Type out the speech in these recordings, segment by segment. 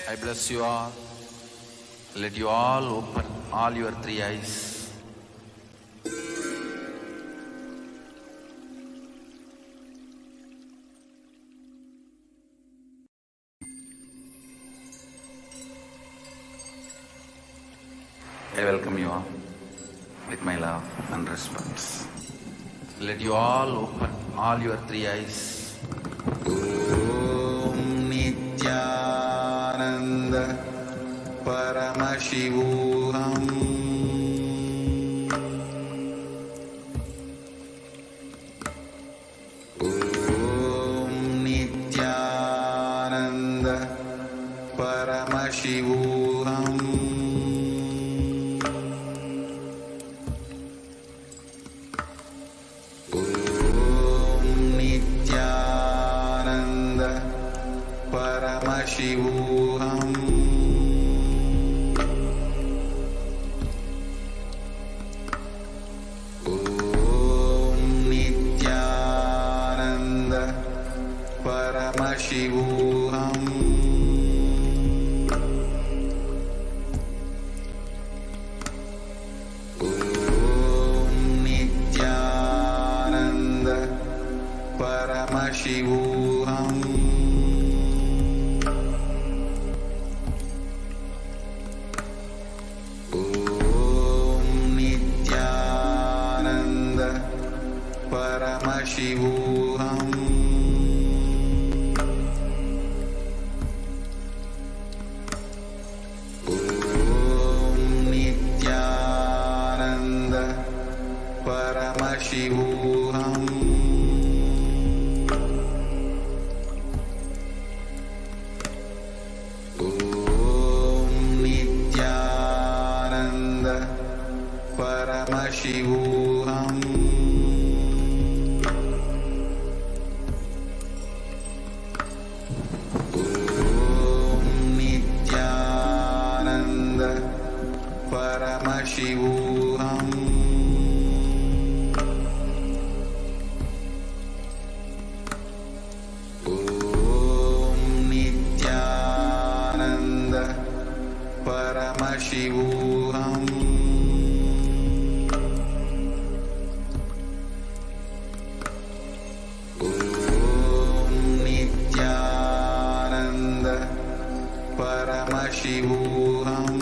I bless you all. Let you all open all your three eyes. I welcome you all with my love and respect. Let you all open all your three eyes. Om Nityananda Paramashivoham. Om Nityananda Paramashivoham. Paramashivoham. Om Nityananda Paramashivoham. Om Nityananda Paramashivoham. Paramashivoham. Om Nityananda Paramashivoham. Om Nityananda Paramashivoham. Paramashivoham. Om Nityananda Paramashivoham. Om Nityananda Paramashivoham.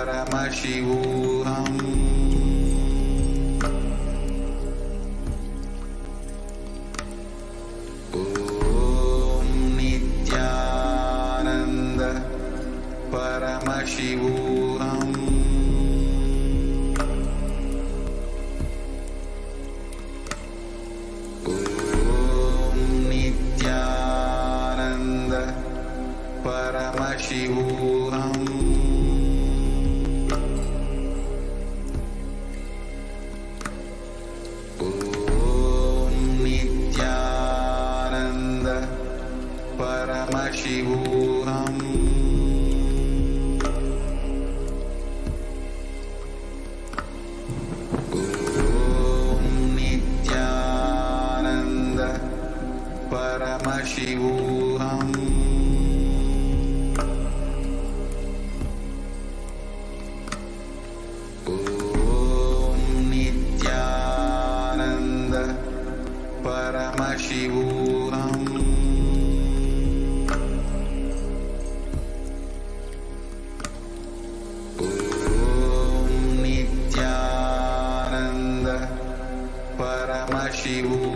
परमशिवोऽहम् ॐ नित्यानन्द परमशिवोऽहम् ॐ नित्यानन्द परमशिवोऽहम् ॐ नित्यानन्द परमशिवोऽहम् ॐ नित्यानन्द परमशिवोऽहम् ॐ नित्यानन्द परमशिवोऽहम् ॐ नित्यानन्द परमशिवोऽहम्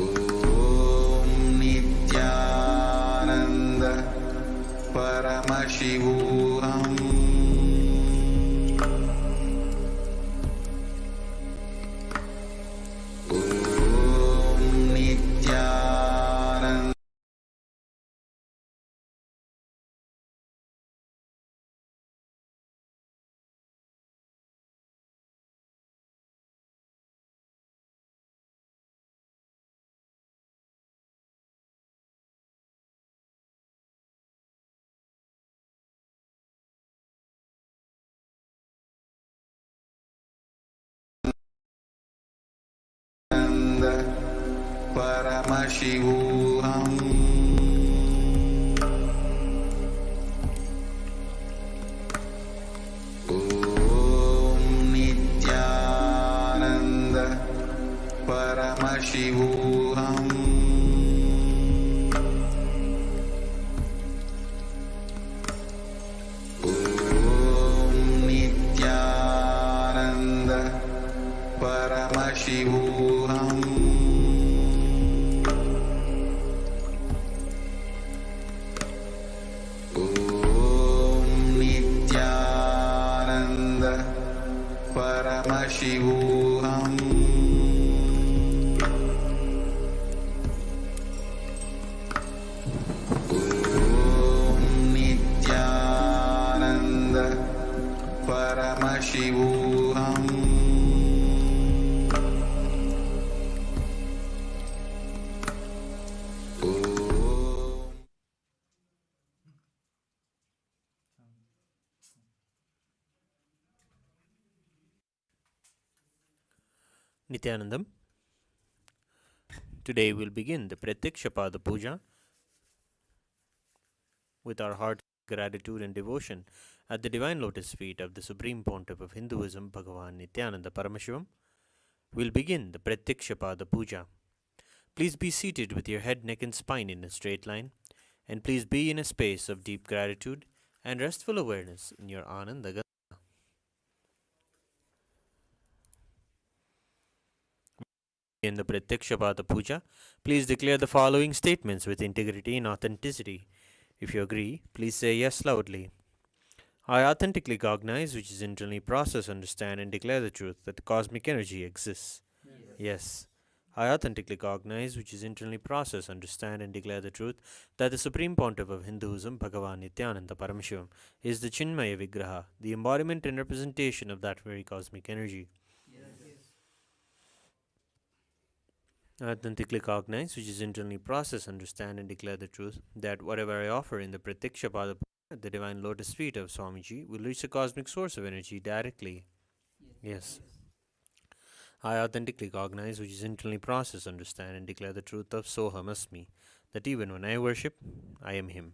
ॐ नित्यानन्द परमशिवोऽहम् ॐ नित्यानन्द परमशिवोऽहम् ॐ नित्यानन्द परमशिवोऽहम् ॐ नित्यानन्द परमशिवोऽहम् ॐ नित्यानन्द परमशिवोऽहम् ॐ नित्यानन्द परमशिवोऽहम् ॐ Nityanandam. Today we'll begin the Prathyaksha Puja with our heart gratitude and devotion at the divine lotus feet of the Supreme Pontiff of Hinduism, Bhagavan Nityananda Paramashivam. We'll begin the Prathyaksha Puja. Please be seated with your head, neck, and spine in a straight line, and please be in a space of deep gratitude and restful awareness in your Ananda Gata. In the Prathyaksha Puja, please declare the following statements with integrity and authenticity. If you agree, please say yes loudly. I authentically cognize, which is internally process, understand, and declare the truth that the cosmic energy exists. Yes. I authentically cognize, which is internally process, understand, and declare the truth that the Supreme Pontiff of Hinduism, Bhagavan Nityananda Paramashivam, is the Chinmaya Vigraha, the embodiment and representation of that very cosmic energy. I authentically cognize, which is internally process, understand, and declare the truth that whatever I offer in the Prathyaksha At the divine lotus feet of Swamiji will reach the cosmic source of energy directly. Yes. I authentically cognize, which is internally process, understand, and declare the truth of Soham Asmi, that even when I worship, I am Him.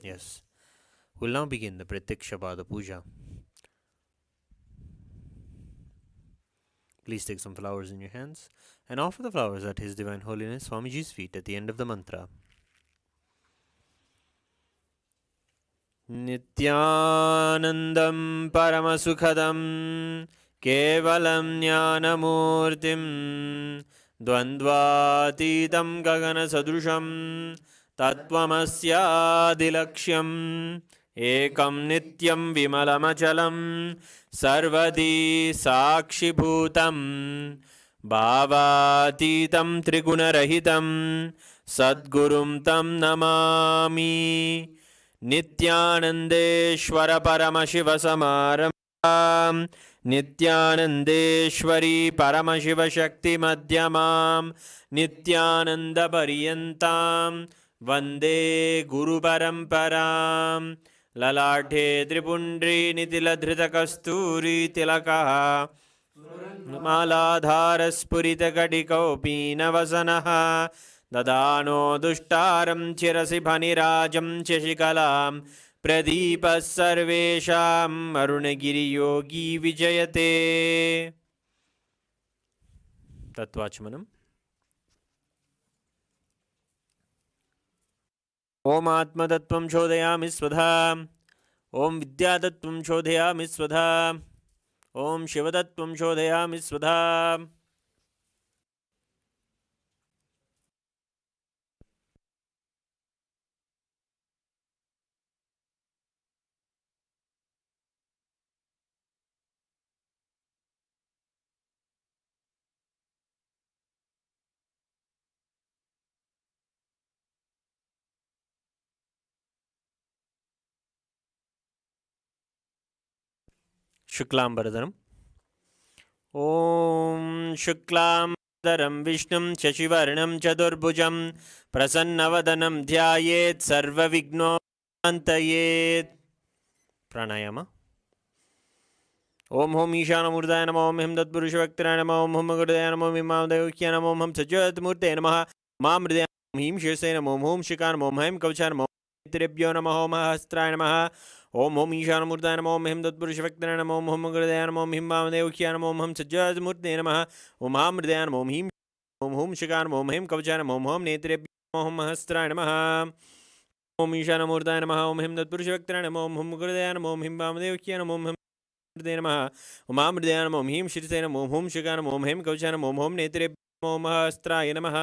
Yes. We'll now begin the Prathyaksha Puja. Please take some flowers in your hands and offer the flowers at His Divine Holiness Swamiji's feet at the end of the mantra. Nityanandam Paramasukhadam Kevalam Jnanamurtim Dvandvatitam Gagana Sadrusham Tattvamasyadilaksham Ekam Nityam Vimalamachalam Sarvadi Sakshibhutam Bhavatitam Trigunarahitam Sadgurum Tam Namami नित्यानंदेश्वर परम शिव समारंभां नित्यानंदेश्वरी परम शिव शक्ति मध्यमां नित्यानंद पर्यन्तां वंदे गुरु परंपरां ललाटे त्रिपुंड्री नितिलधृत कस्तूरी तिलकः मालाधार स्फुरित कटिकौपीनवसनः ददानो दुष्टारं चिरसि फनिराजं शशिकलां प्रदीपः सर्वेषाम् अरुणगिरियोगी विजयते. तत्वाचमनम्. ओम आत्मतत्त्वं शोधयामि स्वधा. ओम विद्यातत्त्वं शोधयामि स्वधा. ओम शिवतत्त्वं शोधयामि स्वधा. शुक्लांबरधरम्. ॐ शुक्लांबरधरं विष्णुं शशिवर्णं चतुर्भुजं प्रसन्नवदनं ध्यायेत् सर्वविघ्नोपशान्तयेत्. प्राणायाम. ओम होम ईशानमूर्ताय नमः. ओम हिम तत्पुरुषवक्त्राय नमः. ओम हुम गुरुदाय नमः. ओम हिमादेव्याय नमः. ओम हम सज्जतमूर्ते नमः. मां हृदयाय ओम ह्रीं शिरसे नमः. ओम होम शिखाय नमः. ओम हैं कवचाय नमः. नेत्रेभ्यो नमः. ओम हस्त्राय नमः. ओम होम ईशानमूर्ताय नमः. ओम हिम तत्पुरुषवक्त्राय नमः. ओम हुम गुरुदाय नमः. ओम हिमादेव्याय नमः. ओम हम सज्जतमूर्ते नमः. ओम मां हृदयाय नमः. ओम ह्रीं ओम होम शिखाय नमः. ओम हैं कवचाय नमः. ओम नेत्रेभ्यो नमः. ओम हस्त्राय नमः. ओम ईशानमूर्ताय नमः. ओम हिम तत्पुरुषवक्त्राय नमः. ओम हुम गुरुदाय नमः. ओम हिमादेव्याय नमः. ओम नमः. ओम हृदयाय नमः. ओम ह्रीं शिरसे नमः. ओम होम शिखाय नमः. ओम हैं कवचाय नमः. ओम नेत्रेभ्यो ओम हस्त्राय नमः.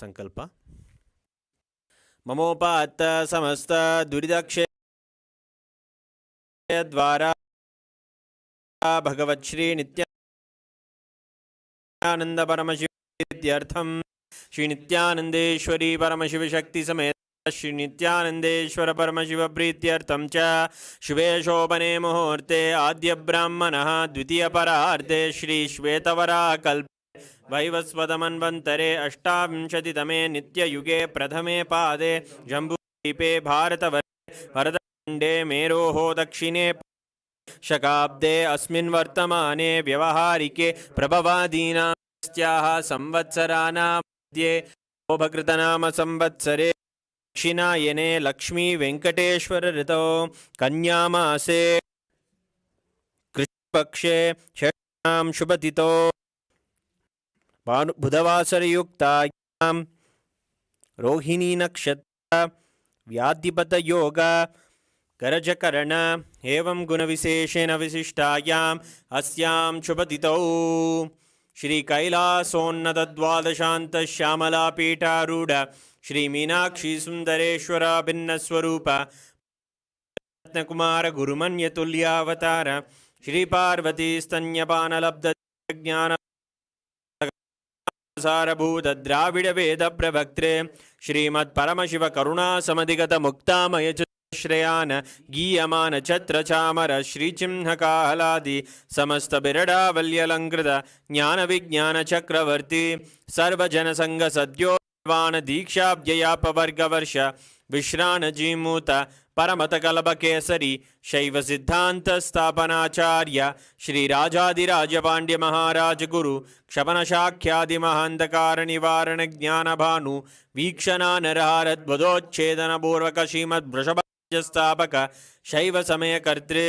संकल्प. ममोपात्त समस्त दुरितक्षय द्वारा भगवत् श्री नित्यानंद परमशिवत्यर्थम श्री नित्यानंदेश्वरी परमशिव शक्ति समेत श्री नित्यानंदेश्वर परमशिव प्रीत्यर्थम च शुभे शोभने मुहूर्ते आद्य ब्राह्मणः द्वितीय परार्धे श्री श्वेतवरा कल्प वैवस्वतमन्वन्तरे अष्टाविंशतितमे नित्ययुगे प्रथमे पादे जम्बूद्वीपे भरतखण्डे मेरोः दक्षिणे शकाब्दे अस्मिन् वर्तमाने व्यवहारिके प्रभवादीनां संवत्सराणां मध्ये शोभकृतनाम संवत्सरे दक्षिणायने लक्ष्मी वेंकटेश्वर ऋतौ कन्यामासे कृष्णपक्षे षष्ठां शुभतिथौ बुधवासरयुक्तायां रोहिणी नक्षत्र व्याधिपतयोग करजकरण एवं गुणविशेषेण विशिष्टायाम् अस्यां शुभतिथौ श्री कैलासोन्नत द्वादशांत श्यामला पीठारूढ़ श्री मीनाक्षी सुंदरेश्वर भिन्न स्वरूप रत्नकुमार गुरुमन्य तुल्यावतार श्री पार्वती स्तन्यपान लब्ध ज्ञान सारभूत द्राविड वेद प्रवक्त्रे श्रीमत् परमशिव करुणा समधिगत मुक्तामय श्रेयान गीयमान छत्र चामर श्रीचिह्न काहलादि समस्त बिरडावल्यलंकृत ज्ञान विज्ञान चक्रवर्ती सर्वजन संग सद्यो दीक्षाव्ययापवर्ग वर्ष विश्राणजीमूत परमतकल्पकेसरी शैवसिद्धान्तस्थापनाचार्य श्रीराजाधिराजपाण्ड्यमहाराजगुरु क्षपणशाख्यादिमहान्धकारनिवारणज्ञानभानु वीक्षणानरहारद्वदोच्छेदनपूर्वक श्रीमद्वृषभस्थापक शैवसमयकर्तृ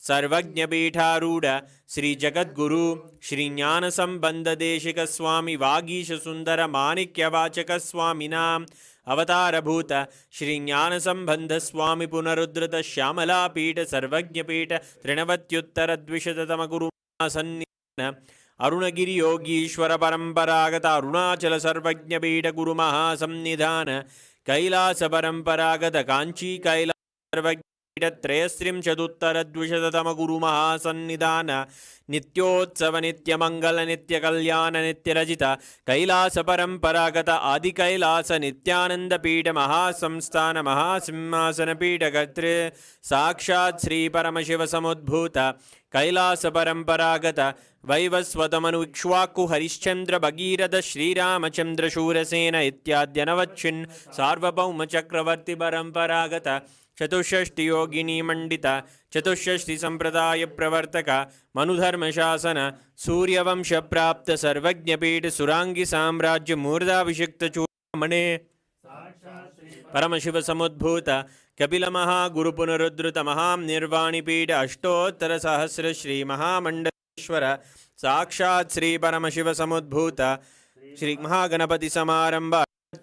सर्वज्ञपीठारूढ श्रीजगद्गुरु श्रीज्ञानसम्बन्धदेशिकस्वामि वागीशसुन्दरमाणिक्यवाचकस्वामिनाम् अवतारभूत श्रीज्ञानसम्बन्धस्वामि पुनरुद्धृत श्यामलापीठ सर्वज्ञपीठ त्रिणवत्युत्तरद्विशततमगुरुसन्निधान अरुणगिरियोगीश्वर परम्परागत अरुणाचल सर्वज्ञपीठ गुरुमहासन्निधान कैलास परम्परागत काञ्ची कैलास सर्वज्ञ त्रयस्त्रिंशदुत्तरद्विशततमगुरुमहासन्निधान नित्योत्सव नित्यमङ्गल नित्यकल्याण नित्यरजित कैलास परम्परागत आदिकैलास नित्यानन्दपीठ महासंस्थान महासिंहासनपीठ कर्तृ साक्षात् श्री परमशिवसमुद्भूत कैलास परम्परागत वैवस्वतमनुक्ष्वाकु हरिश्चन्द्र भगीरथ श्रीरामचन्द्र शूरसेन इत्याद्यनवच्छिन् सार्वभौम चक्रवर्ति परम्परागत चतुष्षष्टि योगिनी मंडित चतुष्षष्टि संप्रदाय प्रवर्तक मनुधर्मशासन सूर्यवंश प्राप्त सर्वज्ञपीठ सुरांगी साम्राज्य मूर्धाभिषिक्त चूड़ामणे परमशिव समुद्भूत कपिल महागुरु पुनरुद्धृत महानिर्वाणिपीठ अष्टोत्तर सहस्र श्री महामंडलेश्वर साक्षात् श्री परमशिव समुद्भूत श्री महागणपति समारंभ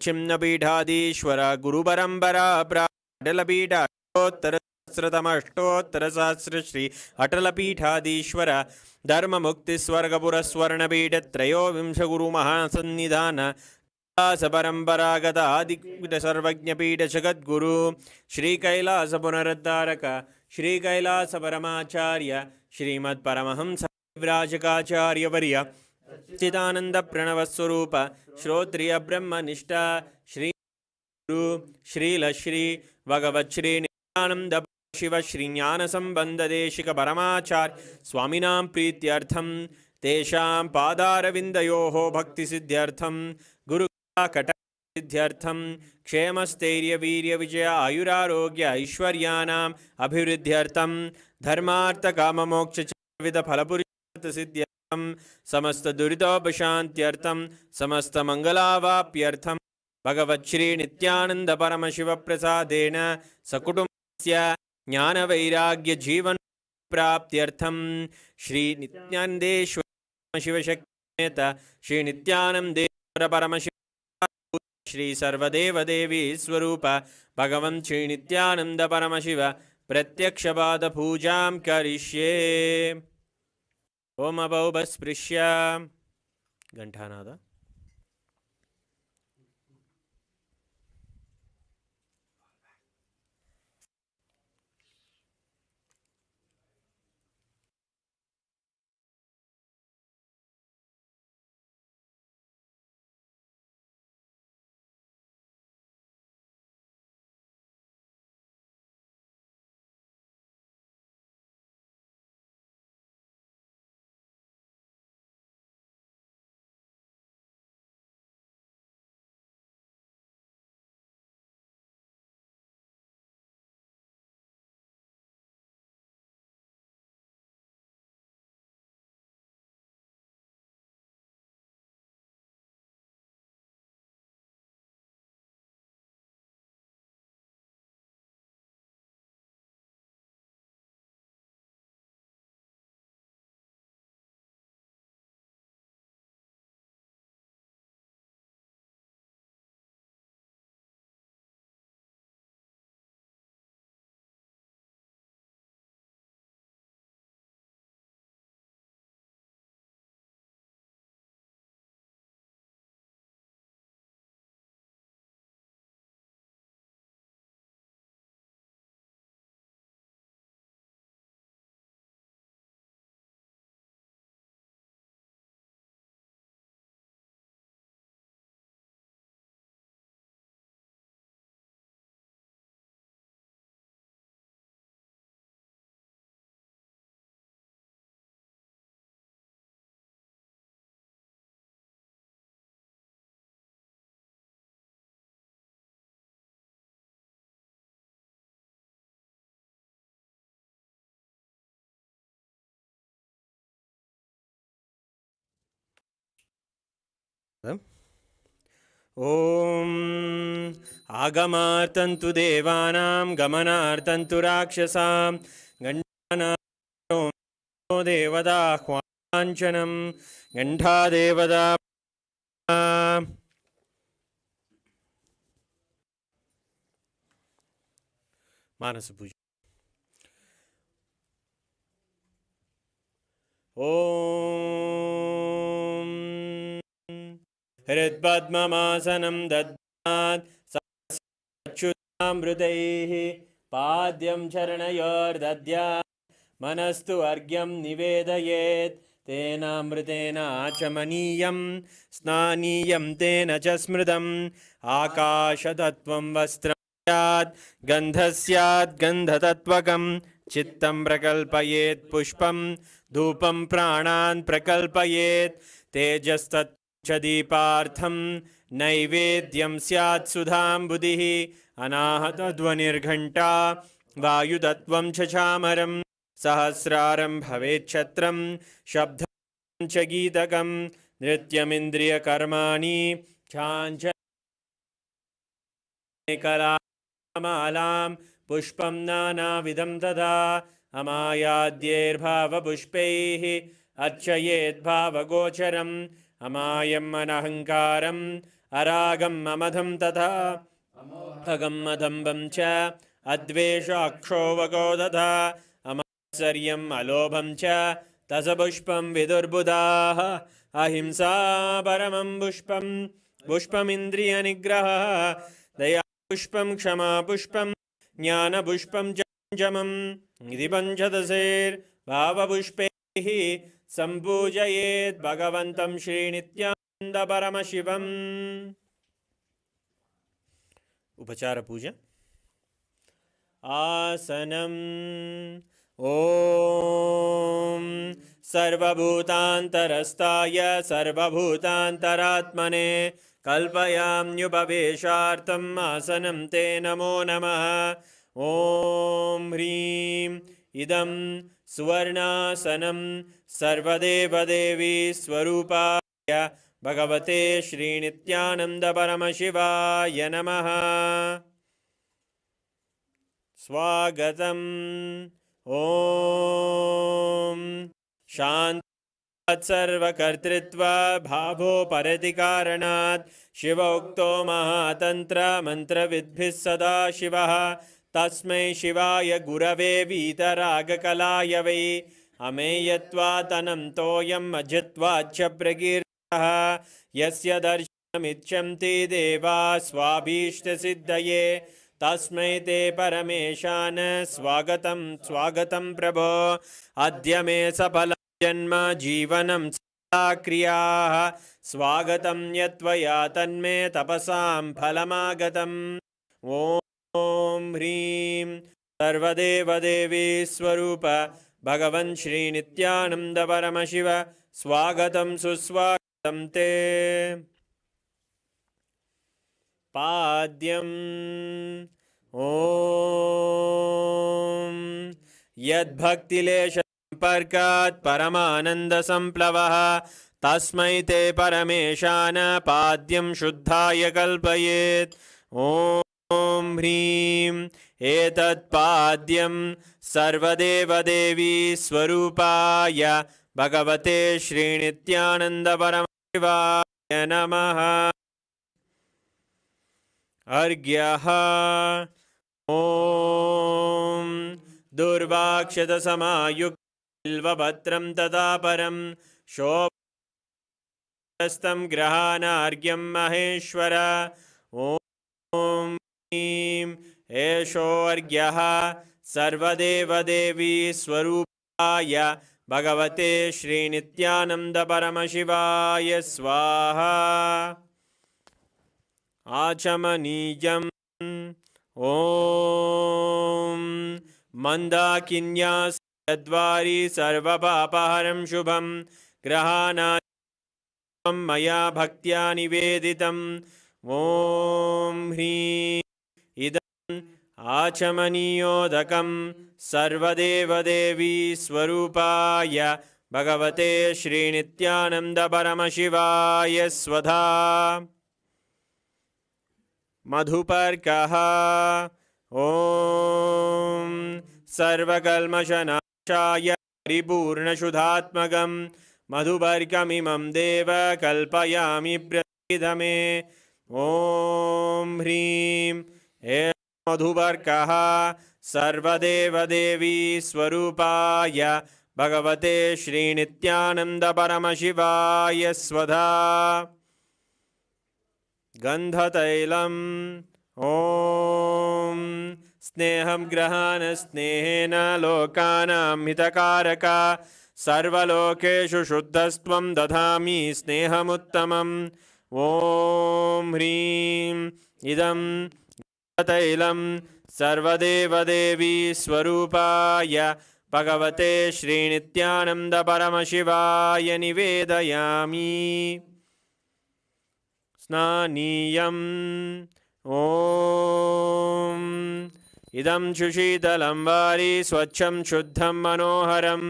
छिन्नपीठाधीश्वर गुरुपरंपरा अटलपीठ अष्टोत्तरसहस्र श्री अटलपीठाधीश्वर धर्ममुक्तिस्वर्गपुरस्वर्णपीठ त्रयोविंश गुरुमहासन्निधान कैलास परम्परागत आदिपीठ सर्वज्ञपीठ जगद्गुरु श्री कैलास पुनरुद्धारक श्री कैलास परमाचार्य श्रीमत्परमहंस विराजकाचार्यवर्य चिदानंद प्रणवस्वरूप श्रोत्रिय ब्रह्मनिष्ठा श्री गुरु श्रील श्री भगवत् श्री नित्यानंद शिव श्री ज्ञान संबंध देशिक परमाचार्य स्वामिनां प्रीत्यर्थं तेषां पादारविन्दयोः भक्ति सिद्ध्यर्थं गुरु कट सिद्ध्यर्थं क्षेमस्थैर्य वीर्य विजय आयुरारोग्य ऐश्वर्याणाम् अभिवृद्ध्यर्थं धर्मार्थ काम मोक्ष विविध फलपुरुषार्थ सिद्ध्यर्थं समस्त दुरितोपशान्त्यर्थं समस्त मंगलावाप्यर्थं भगवत् श्री नित्यानंद परमशिव प्रसादेन सकुटुंबस्य ज्ञानवैराग्य जीवन प्राप्त्यर्थं श्री नित्यानंदेश्वर शिवशक्तिमेत श्री नित्यानंदेश्वर परमशिव श्री सर्वदेव देवी स्वरूप भगवन् श्री नित्यानंद परमशिव प्रत्यक्षपाद पूजां करिष्ये। ओम अभौपस्पृश्य घंटानाद ॐ आगमार्तन्तु देवानां गमनार्तन्तु राक्षसां गण्डानां देवदाह्वाञ्चनं गण्डादेवदा मानसपूजा। ॐ हृत्पद्ममासनं दद्यात् सच्युतामृतैः पाद्यं चरणयोर्दद्यात् मनस्तु अर्घ्यं निवेदयेत् तेनामृतेन आचमनीयं स्नानीयं तेन च स्मृतम् आकाशतत्त्वं वस्त्रं स्यात् गन्धः स्यात् गन्धतत्त्वकं चित्तं प्रकल्पयेत् पुष्पं धूपं प्राणान् प्रकल्पयेत् तेजस्तत् च दीपार्थं नैवेद्यं स्यात् सुधाम्बुधिः अनाहतध्वनिर्घण्टा वायुतत्त्वं च चामरं सहस्रारं भवेच्छत्रं शब्दं च गीतकं नृत्यमिन्द्रियकर्माणि छाञ्च कलामालां पुष्पं नानाविधं तथा अमायाद्यैर्भावपुष्पैः अर्चयेद्भावगोचरम् अमायम् अनहङ्कारम् अरागम् अमधं तथा अगम् अदम्बं च अद्वेषाक्षोभगो तथा अमात्सर्यम् अलोभं च तसपुष्पं विदुर्बुधाः अहिंसा परमं पुष्पं पुष्पमिन्द्रियनिग्रहः दया पुष्पं क्षमा पुष्पं ज्ञानपुष्पं च पञ्चमम् इति पञ्चदशैर्भावपुष्पैः सम्पूजयेत् भगवन्तं श्रीनित्यानन्दपरमशिवम्। उपचार पूजा। आसनम्। ॐ सर्वभूतान्तरस्ताय सर्वभूतान्तरात्मने कल्पयाम्युपवेशार्थम् आसनं ते नमो नमः। ॐ ह्रीं इदं सुवर्णासनं सर्वदेवदेवी स्वरूपाय भगवते श्रीनित्यानन्दपरमशिवाय नमः। स्वागतम्। ॐ शान्तात् सर्वकर्तृत्व भावोपरति कारणात् शिवोक्तो महातन्त्रमन्त्रविद्भिः सदा शिवः तस्मै शिवाय गुरवे वीतरागकलाय वै अमेयत्वातनं तोयम् अजित्वाच्च प्रकीर्तितः यस्य दर्शनमिच्छन्ति देवा स्वाभीष्टसिद्धये तस्मै ते परमेशान स्वागतं स्वागतं प्रभो। अद्य मे सफलं जन्म जीवनं सदा क्रियाः स्वागतं यत्त्वया तन्मे तपसां फलमागतम्। ॐ ह्रीं सर्वदेवदेवी स्वरूप भगवन् श्रीनित्यानन्दपरमशिव स्वागतं सुस्वागतं ते। पाद्यम्। ॐ यद्भक्तिलेशसम्पर्कात् परमानन्दसम्प्लवः तस्मै ते परमेशान पाद्यं शुद्धाय कल्पयेत्। ॐ ह्रीं एतत्पाद्यं सर्वदेवदेवी स्वरूपाय भगवते श्रीनित्यानन्दपरमशिवाय नमः। अर्घ्यः। ॐ दुर्वाक्षतसमायुक्तबिल्वपत्रं तथा परं शोभस्तं ग्रहाणार्घ्यं महेश्वर। ॐ ह्रीं एषोऽर्घ्यः सर्वदेवदेवी स्वरूपाय भगवते श्रीनित्यानन्दपरमशिवाय स्वाहा। आचमनीयम्। ॐ मन्दाकिन्यासद्वारी सर्वपापहरं शुभं ग्रहाणां मया भक्त्या निवेदितम्। ॐ ह्रीं इदम् आचमनीयोदकं सर्वदेवदेवी स्वरूपाय भगवते श्रीनित्यानन्द परमशिवाय स्वधा मधुपर्कः ॐ सर्वकल्मषनाशाय परिपूर्णशुद्धात्मकं मधुपर्कमिमं देव कल्पयामि प्रसीदमे ॐ ह्रीं ऐं मधुपर्कः सर्वदेवदेवी स्वरूपाय भगवते श्रीनित्यानन्द परमशिवाय स्वधा गन्धतैलम् ॐ स्नेहं ग्रहाण स्नेहेन लोकानां हितकारक सर्वलोकेषु शुद्धस्त्वं दधामि स्नेहमुत्तमम् ॐ ह्रीं इदं गन्धतैलं सर्वदेवदेवी स्वरूपाय भगवते श्रीनित्यानन्द परमशिवाय निवेदयामि स्नानीयम् ॐ इदं सुशीतलं वारि स्वच्छं शुद्धं मनोहरं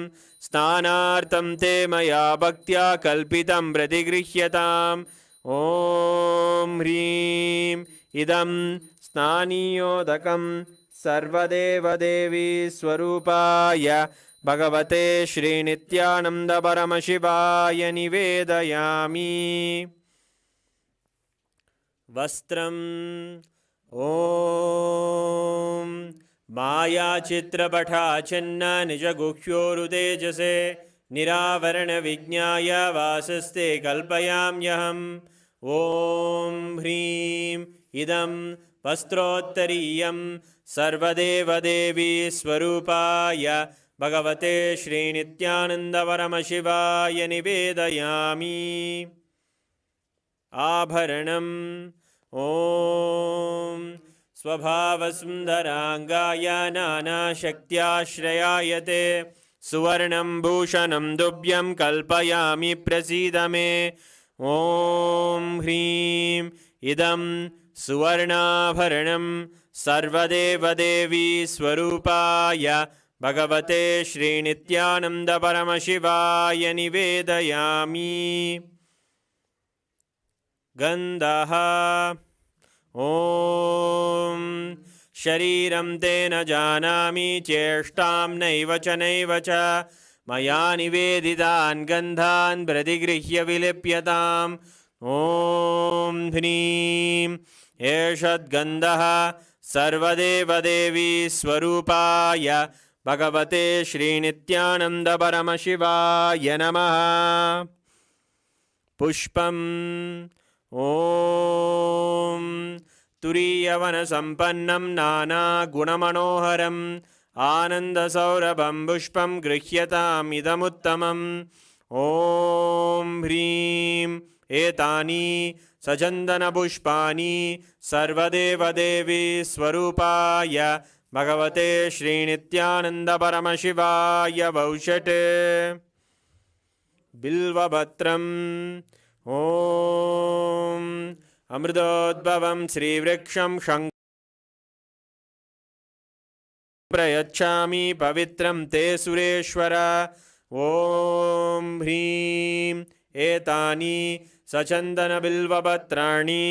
स्नानार्थं ते मया भक्त्या कल्पितं प्रतिगृह्यताम् ॐ ह्रीं इदं स्नानीयोदकं सर्वदेवदेवी स्वरूपाय भगवते श्रीनित्यानन्द परमशिवाय निवेदयामि वस्त्रम् ॐ मायाचित्रपटाच्छन्न निजगुह्योरुतेजसे निरावरणविज्ञाय वासस्ते कल्पयाम्यहम् ॐ ह्रीं इदं वस्त्रोत्तरीयं सर्वदेवदेवी स्वरूपाय भगवते श्रीनित्यानन्द परमशिवाय निवेदयामि आभरणम् ॐ स्वभावसुन्दराङ्गाय नानाशक्त्याश्रयाय ते सुवर्णं भूषणं दुभ्यं कल्पयामि प्रसीद मे ॐ ह्रीं इदं सुवर्णाभरणं सर्वदेवदेवी स्वरूपाय भगवते श्रीनित्यानन्द परमशिवाय निवेदयामि गन्धः ॐ शरीरं तेन जानामि चेष्टां नैव च मया निवेदितान् गन्धान् प्रतिगृह्य विलिप्यताम् ॐ ह्रीं एषद्गन्धः सर्वदेवदेवी स्वरूपाय भगवते श्रीनित्यानन्द परमशिवाय नमः पुष्पम् ॐ तुरीयवनसम्पन्नं नानागुणमनोहरम् आनन्दसौरभं पुष्पं गृह्यताम् इदमुत्तमम् ॐ ह्रीं एतानि सचन्दनपुष्पाणि सर्वदेवदेवी स्वरूपाय भगवते श्रीनित्यानन्द परमशिवाय वौषट् बिल्वपत्रम् ॐ अमृतोद्भवं श्रीवृक्षं प्रयच्छामि पवित्रं ते सुरेश्वर ॐ ह्रीं एतानि सचन्दनबिल्वपत्राणि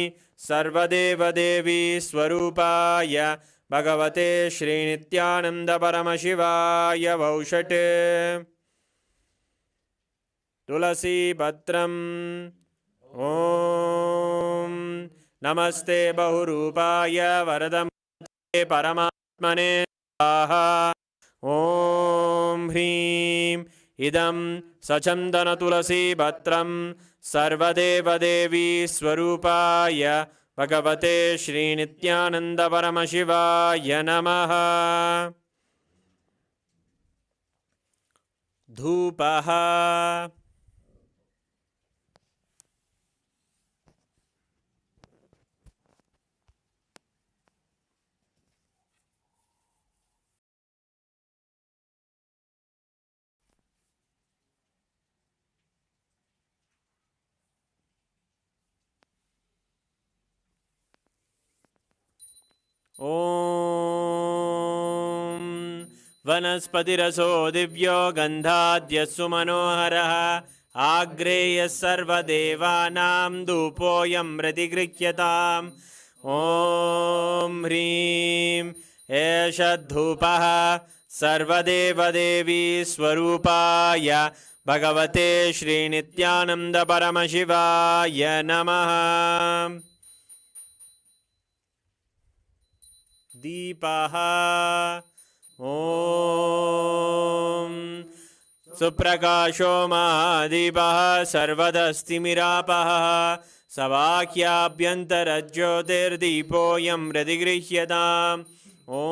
सर्वदेवदेवी स्वरूपाय भगवते श्रीनित्यानन्द परमशिवाय वौषट् तुलसीपत्रम् ॐ नमस्ते बहुरूपाय वरदमूर्ते परमात्मने स्वाहा ॐ ह्रीं इदं सचन्दनतुलसीपत्रं सर्वदेवदेवी स्वरूपाय भगवते श्रीनित्यानन्द परमशिवाय नमः धूपः ॐ वनस्पतिरसो दिव्यो गन्धाद्यस्सु मनोहरः आग्रेयः सर्वदेवानां धूपोऽयं प्रतिगृह्यताम् ॐ ह्रीं एष धूपः सर्वदेवदेवी स्वरूपाय भगवते श्रीनित्यानन्दपरमशिवाय नमः। दीपः ॐ सुप्रकाशो महादीपः सर्वदस्तिमिरापः सवाक्याभ्यन्तरज्योतिर्दीपोऽयं प्रतिगृह्यताम् ॐ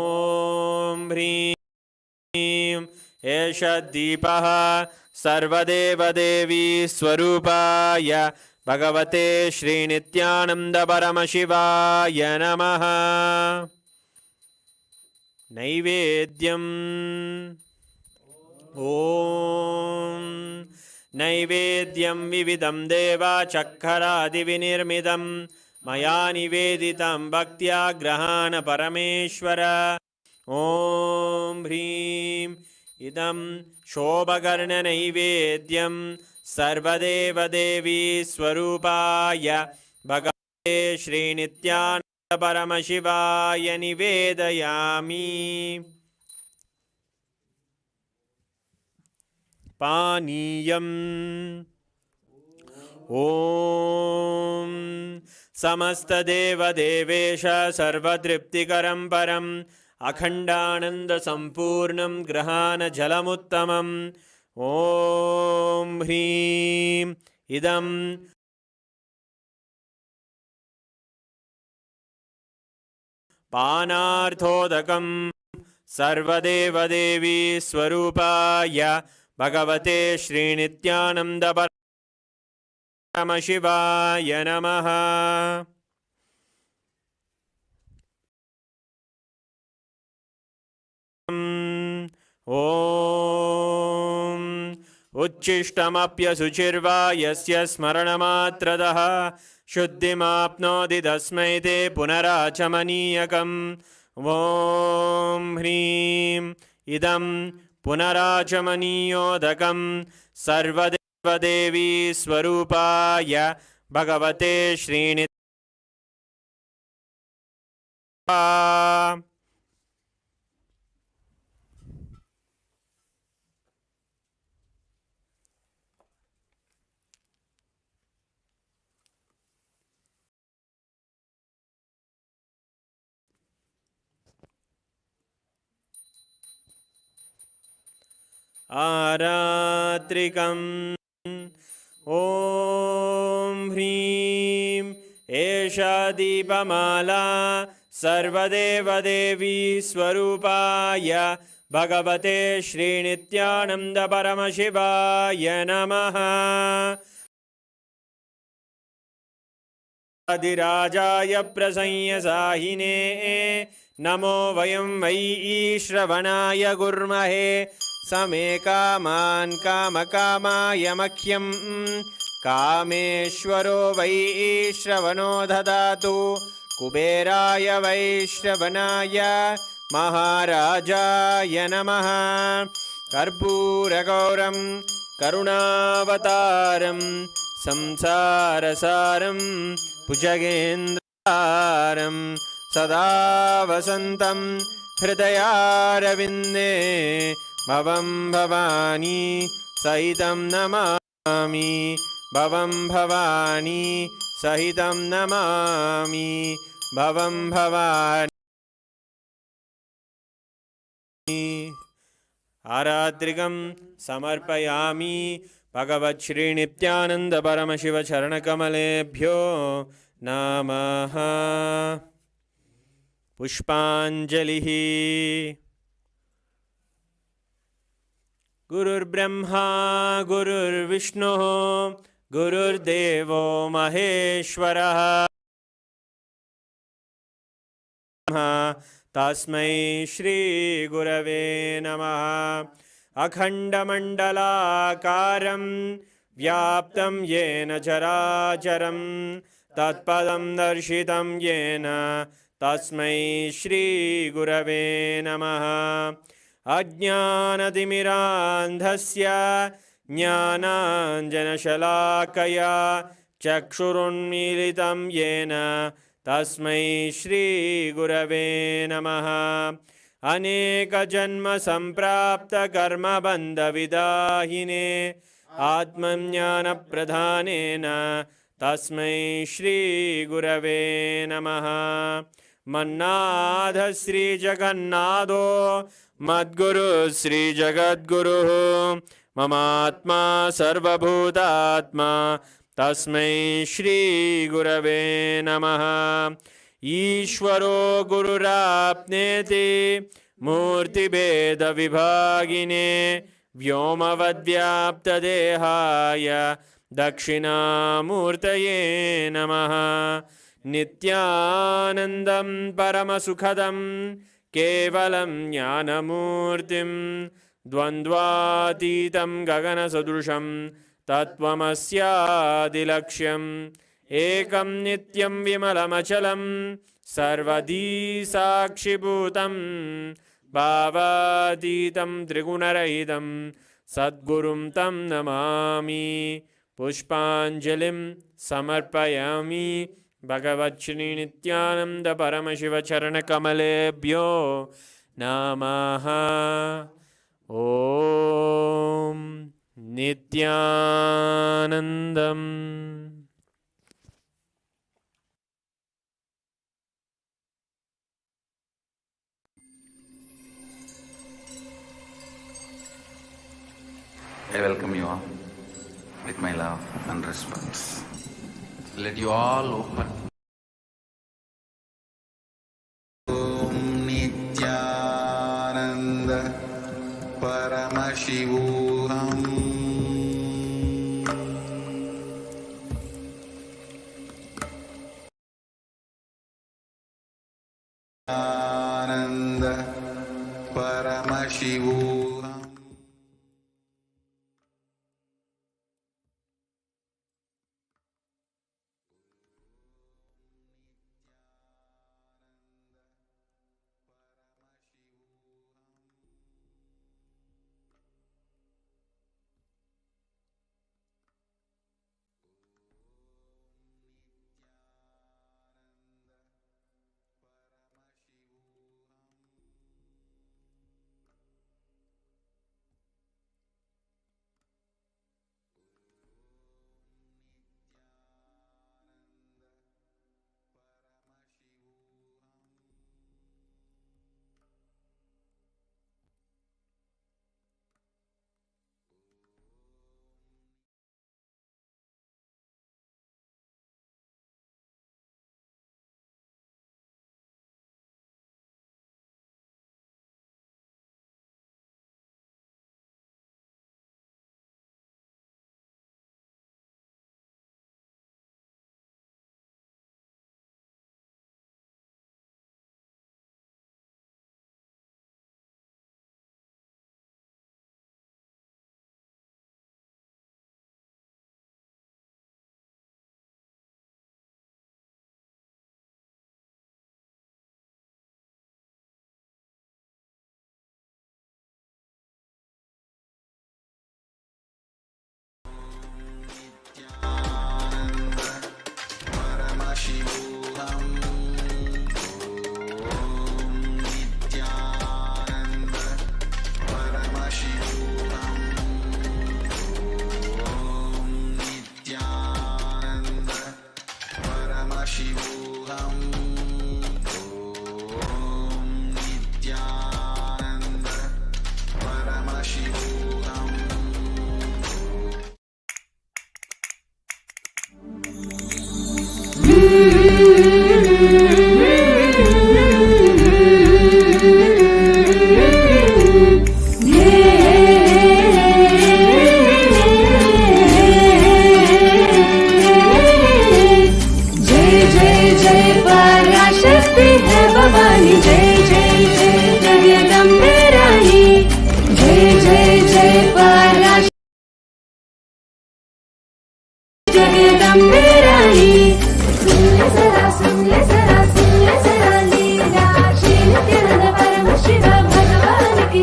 ह्रीं एष दीपः सर्वदेवदेवी स्वरूपाय भगवते श्रीनित्यानन्दपरमशिवाय नमः। नैवेद्यम् ॐ नैवेद्यं विविधं देवाचक्खरादिविनिर्मितं मया निवेदितं भक्त्या ग्रहाण परमेश्वर ॐ ह्रीं इदं शोभकर्णनैवेद्यं सर्वदेवदेवी स्वरूपाय भगवते श्रीनित्यानन्दपरमशिवाय निवेदयामि। पानीयम् ॐ समस्तदेवदेवेश सर्वतृप्तिकरं परम् अखण्डानन्दसम्पूर्णं ग्रहाणजलमुत्तमम् ॐ ह्रीं इदं पानार्थोदकं सर्वदेवदेवी स्वरूपाय भगवते श्रीनित्यानन्दपरमशिवाय नमः। ॐ उच्छिष्टमप्यशुचिर्वा यस्य स्मरणमात्रतः शुद्धिमाप्नोति तस्मै ते पुनराचमनीयकम् ॐ ह्रीं इदं पुनराचमनीयोदकं सर्वदेवदेवी स्वरूपाय भगवते श्रीनित्यानन्दपरमशिवाय आरात्रिकम् ॐ ह्रीं एषा दीपमाला सर्वदेवदेवी स्वरूपाय भगवते श्रीनित्यानन्दपरमशिवाय नमः। आदिराजाय प्रसंयसाहिने नमो वयं वै श्रवणाय गुर्महे समे कामान् कामकामाय मह्यं कामेश्वरो वै श्रवणो ददातु कुबेराय वै श्रवणाय महाराजाय नमः। कर्पूरगौरं करुणावतारं संसारसारं भुजगेन्द्रहारं सदा वसन्तं हृदयारविन्दे भवं भवानी सहितं नमामि भवं भवानी सहितं नमामि भवं भवानी। आरात्रिकं समर्पयामि भगवच्छ्रीनित्यानन्दपरमशिवचरणकमलेभ्यो नमः। पुष्पाञ्जलिः। गुरुर्ब्रह्मा गुरुर्विष्णुः गुरुर्देवो महेश्वरः तस्मै श्रीगुरवे नमः। अखण्डमण्डलाकारं व्याप्तं येन चराचरं तत्पदं दर्शितं येन तस्मै श्रीगुरवे नमः। अज्ञानतिमिरान्धस्य ज्ञानाञ्जनशलाकया चक्षुरुन्मीलितं येन तस्मै श्रीगुरवे नमः। अनेकजन्मसम्प्राप्तकर्मबन्धविदाहिने आत्मज्ञानप्रधानेन तस्मै श्रीगुरवे नमः। मन्नाथ श्रीजगन्नाथो मद्गुरु श्रीजगद्गुरुः ममात्मा सर्वभूतात्मा तस्मै श्रीगुरवे नमः। ईश्वरो गुरुराप्नेति मूर्तिभेदविभागिने व्योमवद्व्याप्तदेहाय दक्षिणामूर्तये नमः। नित्यानन्दं परमसुखदं केवलं ज्ञानमूर्तिं द्वन्द्वातीतं गगनसदृशं तत्त्वमस्यादिलक्ष्यम् एकं नित्यं विमलमचलं सर्वधी साक्षिभूतं भावातीतं त्रिगुणरहितं सद्गुरुं तं नमामि। पुष्पाञ्जलिं समर्पयामि भगवच्छ्री नित्यानंद परमशिवचरणकमलेभ्यो नमः। ॐ नित्यानन्दम्। I welcome you all with my love and respect. Let you all open. Om Nityananda Paramashivoham. Nityananda Paramashivoham. लीला श्री नित्यानंद परम शिव भगवान की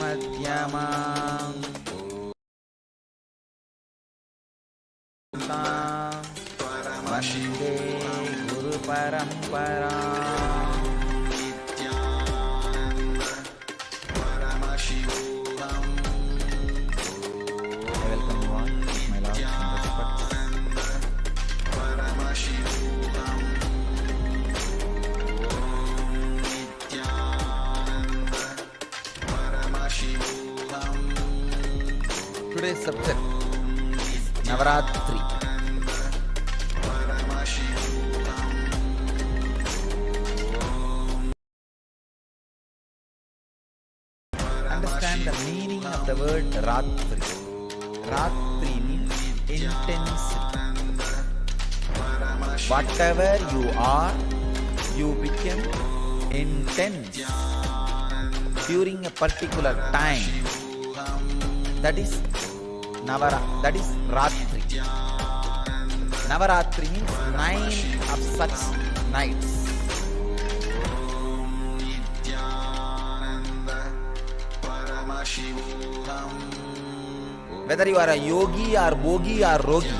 मध्यमा वन्दे गुरुपरम्परा welcome you all, my love and respect. Today's subject is Navaratri. Understand the meaning of the word Ratri. Ratri means intensity. Whatever you are, you become intense during a particular time. That is Ratri. Navaratri means 9 of such nights. Whether you are a yogi or bogi or rogi,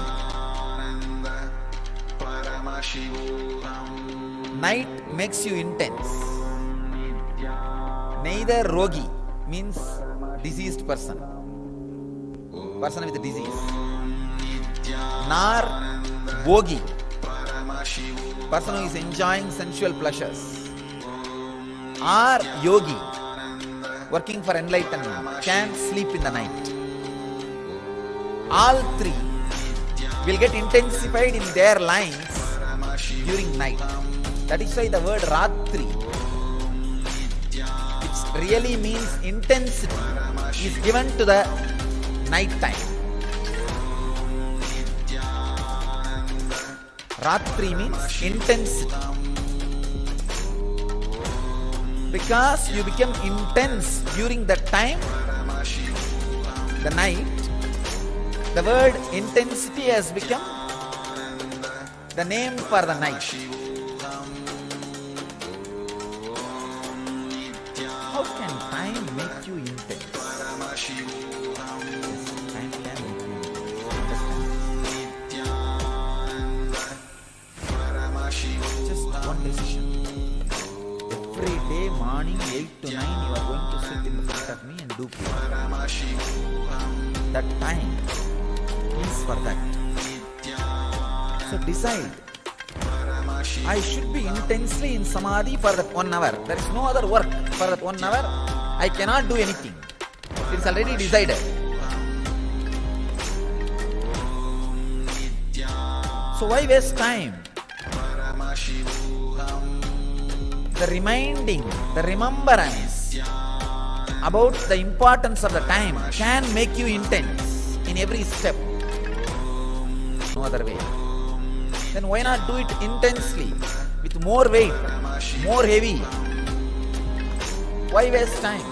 night makes you intense. Neither rogi means diseased person with a disease, nor bogi, person who is enjoying sensual pleasures, or yogi, working for enlightenment, can't sleep in the night. All three will get intensified in their lines during night. That is why the word Ratri, which really means intensity, is given to the night time. Ratri means intensity. Because you become intense during that time, the night, the word intensity has become the name for the night. How can time make you intense? Yes, time can make you intense. Just one decision. Every day morning 8 to 9 you are going to sit in front of me and do Puja. That time is for that. So decide. I should be intensely in Samadhi for that 1 hour. There is no other work for that 1 hour. I cannot do anything. It is already decided. So why waste time? The reminding, the remembrance about the importance of the time can make you intense in every step. No other way. Then why not do it intensely, with more weight, more heavy? Why waste time?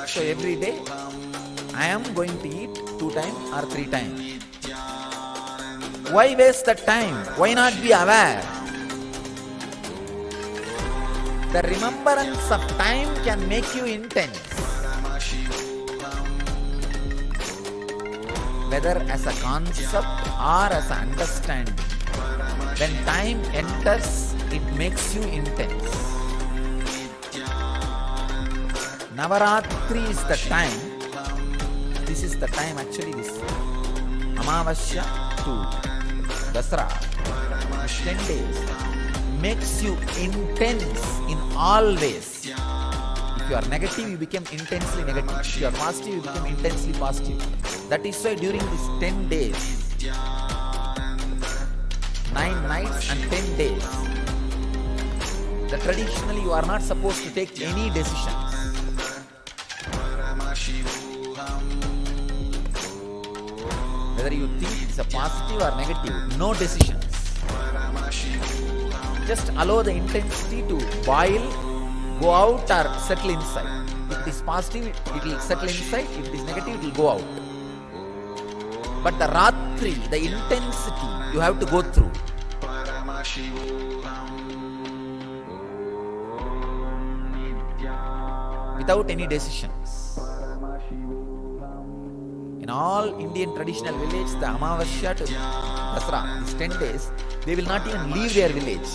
So every day I am going to eat 2 times or 3 times. Why waste the time? Why not be aware? The remembrance of time can make you intense. Whether as a concept or as an understanding. When time enters, it makes you intense. Navaratri is the time. This is the time actually, this Amavasya to Dasara, 10 days, makes you intense in all ways. If you are negative, you become intensely negative. If you are positive, you become intensely positive. That is why during these 10 days, 9 nights and 10 days, traditionally you are not supposed to take any decisions. Whether you think it's a positive or negative, no decisions. Just allow the intensity to boil, go out or settle inside. If it is positive, it will settle inside. If it is negative, it will go out. But the Ratri, the intensity, you have to go through. without any decisions. In all Indian traditional village, the Amavasya to Dasra, these 10 days, they will not even leave their village.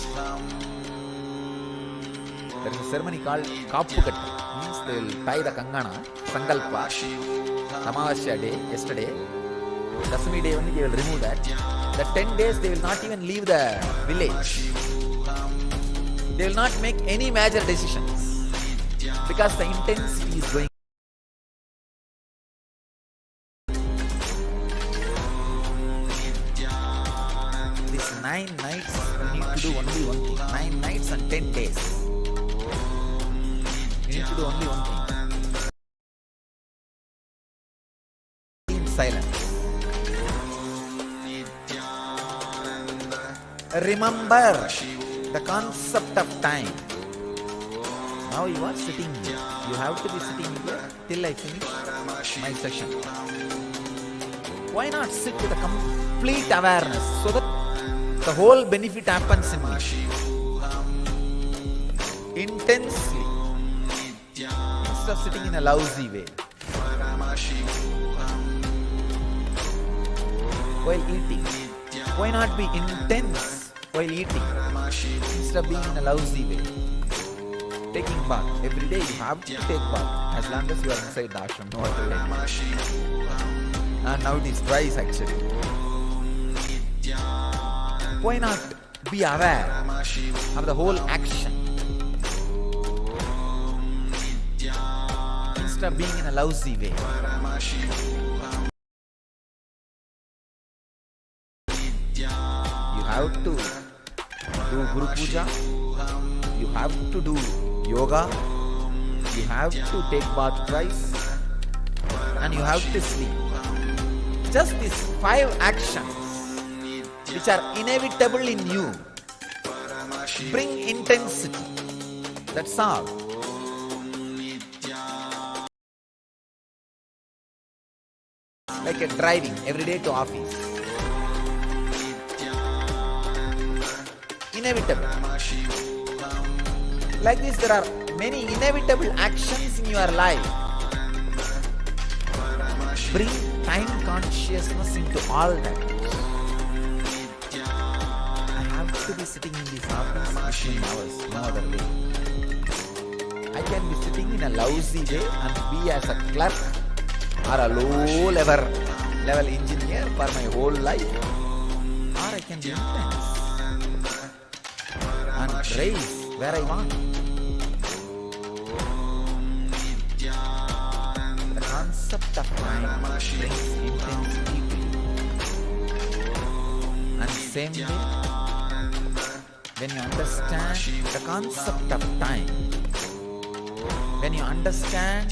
There is a ceremony called Kappukat. Means they will tie the Kangana, Sankalpa, Amavasya day, yesterday. Dasami day only they will remove that. The 10 days they will not even leave the village. They will not make any major decisions because the intensity is going. These 9 nights you need to do only one thing. 9 nights and 10 days. You need to do only one thing. In silence. Remember the concept of time. Now you are sitting here. You have to be sitting here till I finish my session. Why not sit with a complete awareness so that the whole benefit happens in me? Intensely. Instead of sitting in a lousy way. While eating. Why not be intense while eating instead of being in a lousy way? Taking bath. Every day you have to take bath as long as you are inside the ashram. No other way. And now it is twice actually. Why not be aware of the whole action instead of being in a lousy way? You have to do Guru Puja, you have to do yoga, you have to take bath twice, and you have to sleep. Just these 5 actions which are inevitable in you bring intensity. That's all. Like a driving every day to office. Inevitable. Like this, there are many inevitable actions in your life. Bring time consciousness into all that. I have to be sitting in this office 15 hours, no other way. I can be sitting in a lousy way and be as a clerk or a low level engineer for my whole life. Or I can be intense and raise where I want. The concept of time brings intensity to you. And same way, when you understand the concept of time, when you understand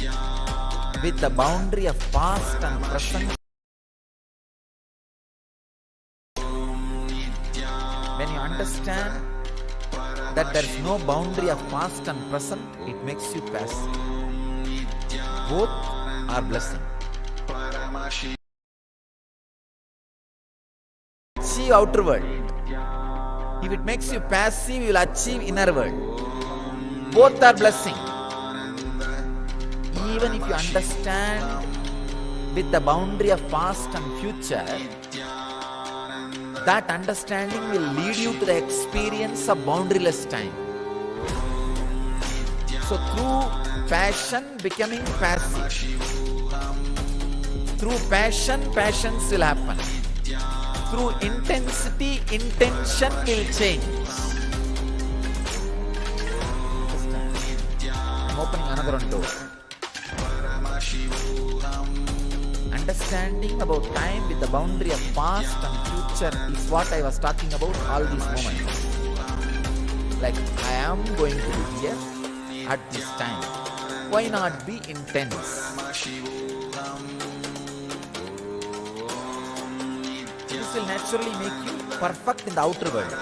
with the boundary of past and present, when you understand that there is no boundary of past and present, it makes you passive. Both are blessing. Achieve outer world. If it makes you passive, you will achieve inner world. Both are blessing. Even if you understand with the boundary of past and future, that understanding will lead you to the experience of boundaryless time. So through passion becoming passive, through passion, passions will happen. Through intensity, intention will change. I'm opening another one door. Understanding about time with the boundary of past and future is what I was talking about all these moments. Like I am going to be here at this time. Why not be intense? This will naturally make you perfect in the outer world.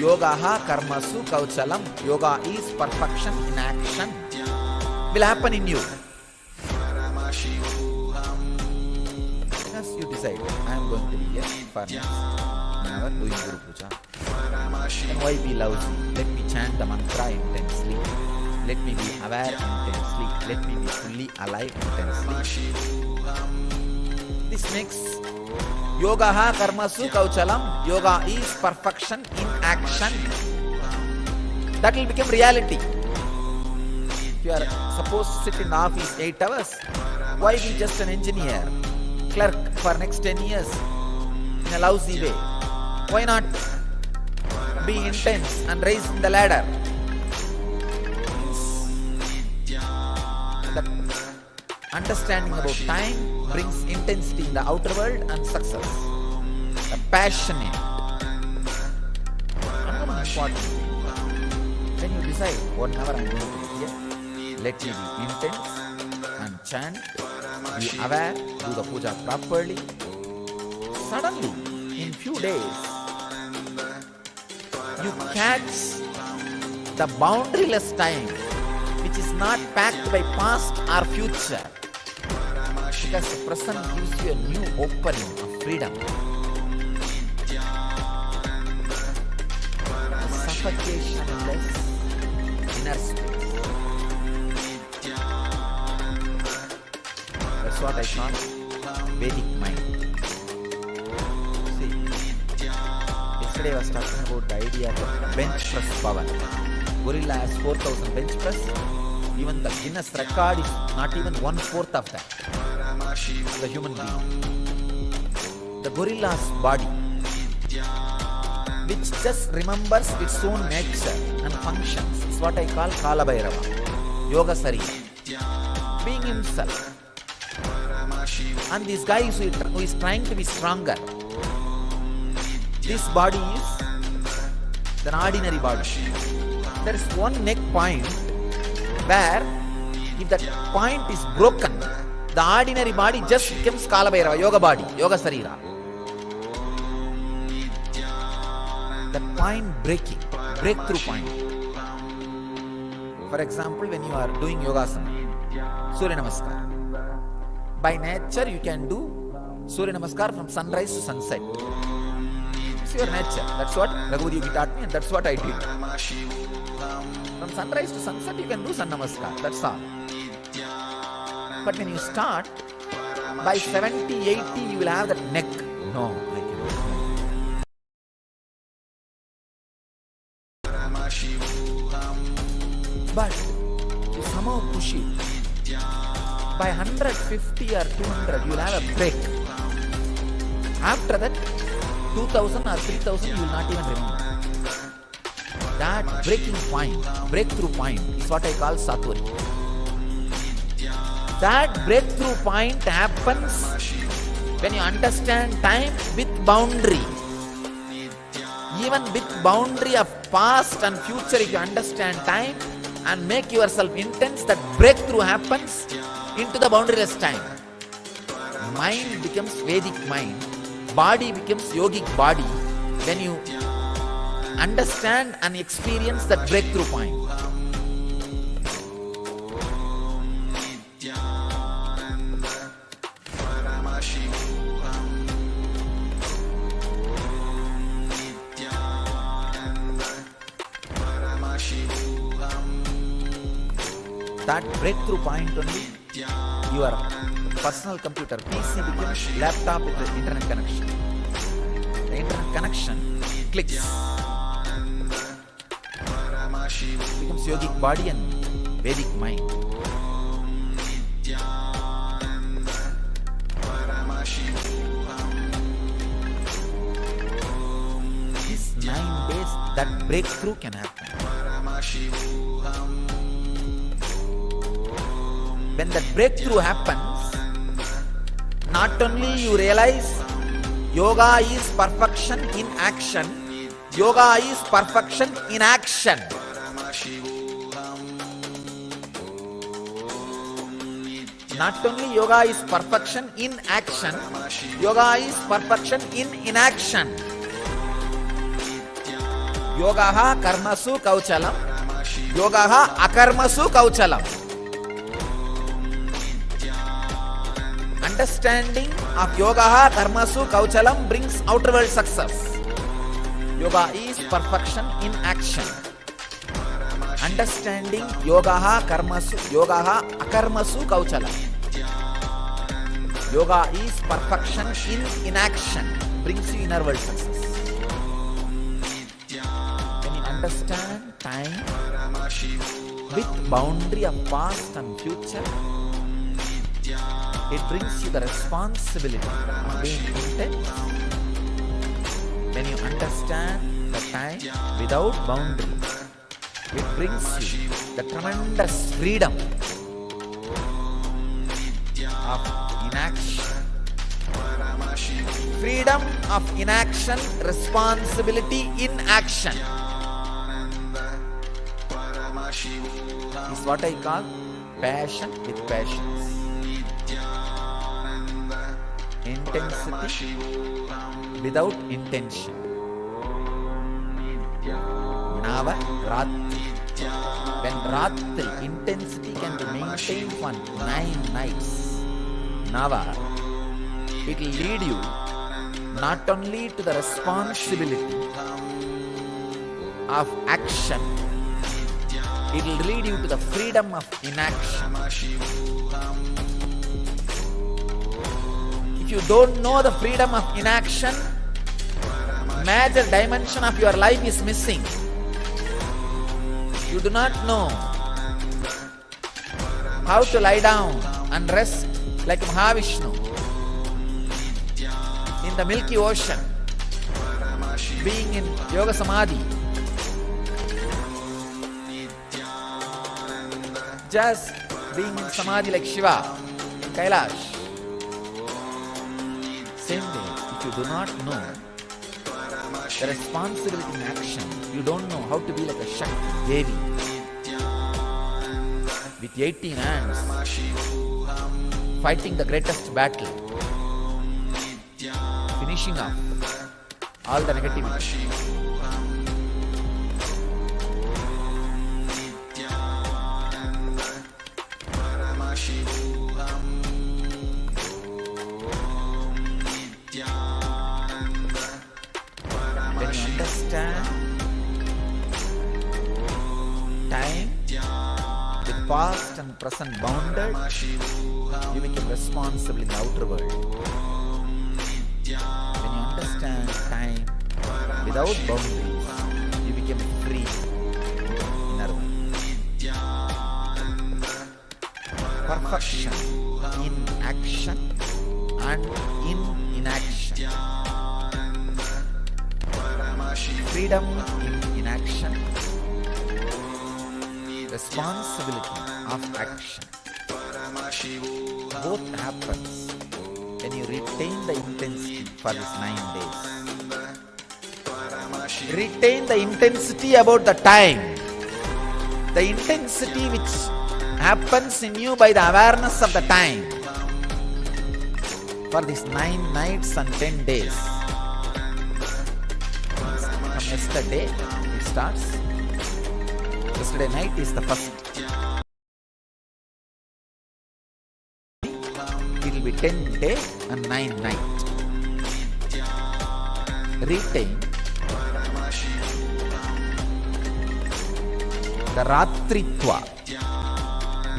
Yogaha karmasu kauchalam. Yoga is perfection in action. Will happen in you. As you decide, I am going to be here for next 1 hour doing Guru Puja. Then why be lousy? Let me chant the mantra intensely. Let me be aware intensely. Let me be fully alive intensely. This makes yogaha karmasu kauchalam. Yoga is perfection in action. That will become reality. If you are supposed to sit in the office 8 hours, why be just an engineer, clerk for next 10 years in a lousy way? Why not be intense and rise in the ladder? The understanding about time brings intensity in the outer world and success. The passionate. Another important thing. When you decide, whatever I am going to do here, let me be intense and chant, be aware, do the puja properly. Suddenly, in few days, you catch the boundaryless time, which is not packed by past or future, because the present gives you a new opening of freedom. Suffocationless inner space. That's what I call Vedic mind. See, yesterday I was talking about the idea of bench press power. Gorilla has 4,000 bench press. Even the Guinness record is not even 1/4 of that. The human being. The gorilla's body, which just remembers its own nature and functions, is what I call Kala Bhairava, Yoga Sarira, being himself. And this guy who is trying to be stronger, this body is an ordinary body. There is one neck point where if that point is broken, the ordinary body just becomes Kala Bhairava, Yoga body, Yoga Sarira. That point breaking, breakthrough point. For example, when you are doing yogasana, Surya Namaskar. By nature, you can do Surya Namaskar from sunrise to sunset. It's your nature. That's what Raghuvi Yogi taught me, and that's what I did. From sunrise to sunset, you can do Sun Namaskar. That's all. But when you start, by 70, 80, you will have that neck. No, I cannot. But you somehow push it. By 150 or 200, you will have a break. After that, 2000 or 3000, you will not even remember. That breaking point, breakthrough point, is what I call Sattvari. That breakthrough point happens when you understand time with boundary. Even with boundary of past and future, if you understand time and make yourself intense, that breakthrough happens into the boundaryless time. Mind becomes Vedic mind, body becomes yogic body when you understand and experience that breakthrough point. That breakthrough point only, your personal computer, PC becomes laptop with the internet connection. The internet connection clicks. Becomes yogic body and Vedic mind. These 9 days, that breakthrough can happen. When that breakthrough happens, not only you realize yoga is perfection in action, yoga is perfection in action. Not only yoga is perfection in action, yoga is perfection in inaction. Yogaha karmasu kauchalam, yogaha akarmasu kauchalam. Understanding of yogaha karmasu kauchalam brings outer world success. Yoga is perfection in action. understanding yogaha karmasu, yogaha akarmasu kauchala. Yoga is perfection in inaction, brings you inner world success. When you understand time with boundary of past and future, it brings you the responsibility of being intense. When you understand the time without boundary, it brings you the tremendous freedom of inaction. Freedom of inaction, responsibility in action is what I call passion with patience. Intensity without intention. Nava Ratri. When Ratri, intensity can be maintained for 9 nights. Nava, it will lead you not only to the responsibility of action, it will lead you to the freedom of inaction. If you don't know the freedom of inaction, major dimension of your life is missing. You do not know how to lie down and rest like Mahavishnu in the Milky Ocean, being in Yoga Samadhi. Just being in Samadhi like Shiva, Kailash. Same way, if you do not know the responsibility in action, you don't know how to be like a Shakti Devi with 18 hands, fighting the greatest battle, finishing off all the negativity. When you understand time with past and present bounded, you become responsible in the outer world. When you understand time without boundaries, you become free in inner world. Perfection in action and in inaction. Freedom in inaction. Responsibility of action. Both happens when you retain the intensity for these 9 days. Retain the intensity about the time. The intensity which happens in you by the awareness of the time. For these 9 nights and 10 days. From yesterday it starts. Yesterday night is the first. It will be 10 day and 9 night. Retain the Ratritva,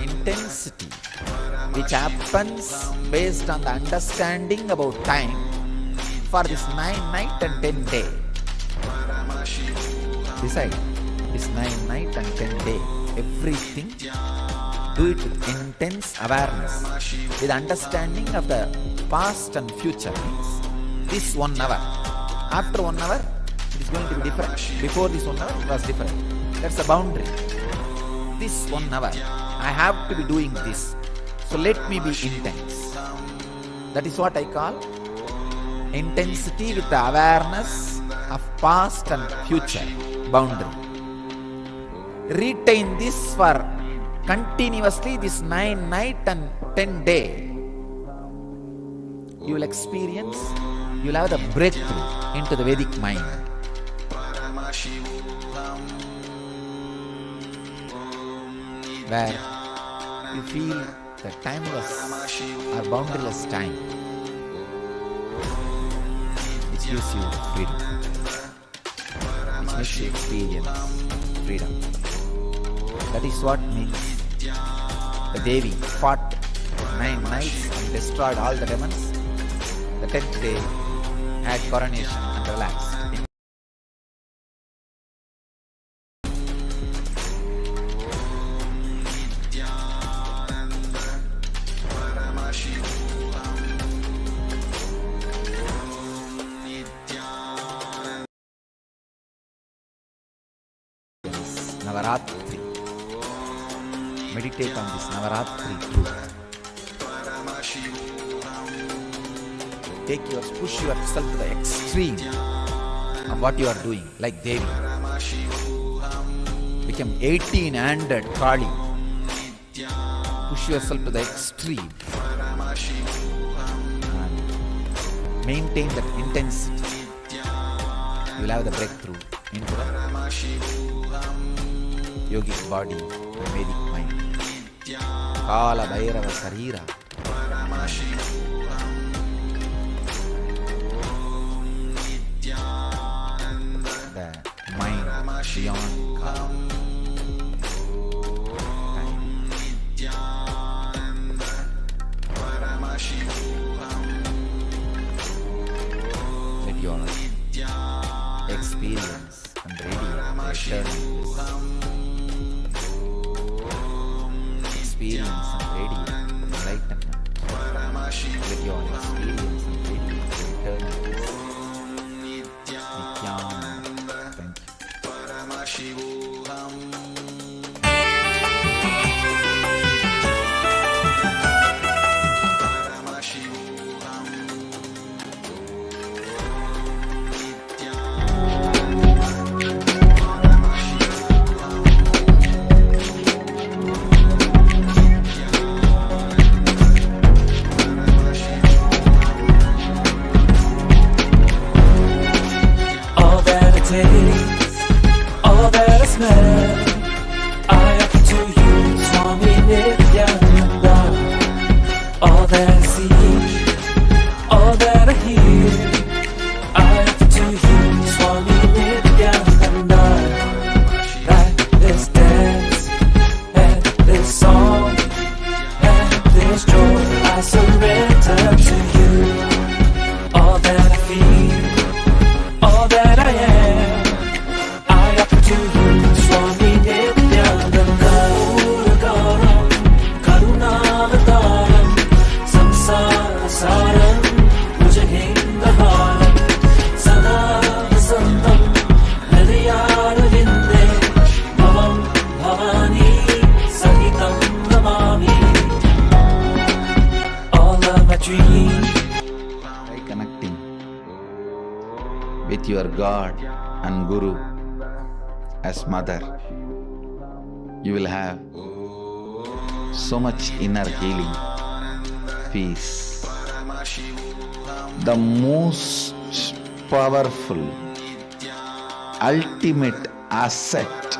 intensity which happens based on the understanding about time for this 9 night and 10 day. Decide this 9 night and 10 day, everything do it with intense awareness, with understanding of the past and future. Means this 1 hour, after 1 hour it is going to be different. Before this 1 hour it was different. That's the boundary. This 1 hour I have to be doing this, so let me be intense. That is what I call intensity with the awareness of past and future boundary. Retain this for continuously this 9 night and 10 day. You will experience, you will have the breakthrough into the Vedic mind. Where you feel the timeless or boundaryless time, which gives you freedom, which makes you experience freedom. That is what means the Devi fought 9 nights and destroyed all the demons. The 10th day had coronation and relaxed. Navaratri. Meditate on this Navaratri truth. Push yourself to the extreme of what you are doing, like Devi. Become 18-handed Kali. Push yourself to the extreme and maintain that intensity. You will have the breakthrough into the yogic body and Vedic mind. Kala Bhairava Sarira. The mind beyond Kala. Let your experience and radiate experience and radiate enlightenment. Let your experience and radiate eternal Nityananda. Thank you. All that I smell, I offer to you, Swami Nityananda. All that I see, all that I hear, I offer to you, Swami Nityananda. Like this dance, and this song, and this joy, I surrender to you. All that I feel, all that I am, By connecting with your God and Guru as mother, you will have so much inner healing, peace. The most powerful, ultimate asset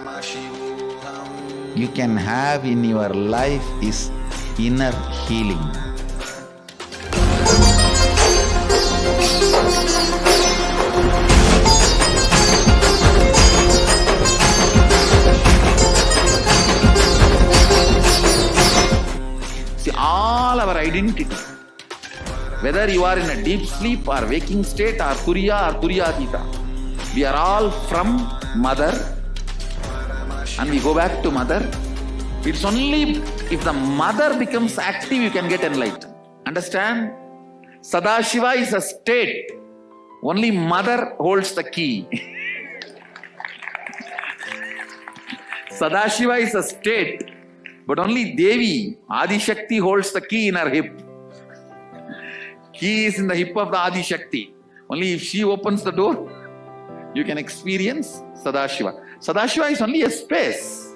you can have in your life is inner healing. See, all our identity, whether you are in a deep sleep or waking state or Turiya or Turiyatita, we are all from mother and we go back to mother. It's only if the mother becomes active you can get enlightened. Understand? Sadashiva is a state. Only mother holds the key. Sadashiva is a state, but only Devi, Adi Shakti, holds the key in her hip. Key is in the hip of the Adi Shakti. Only if she opens the door, you can experience Sadashiva. Sadashiva is only a space.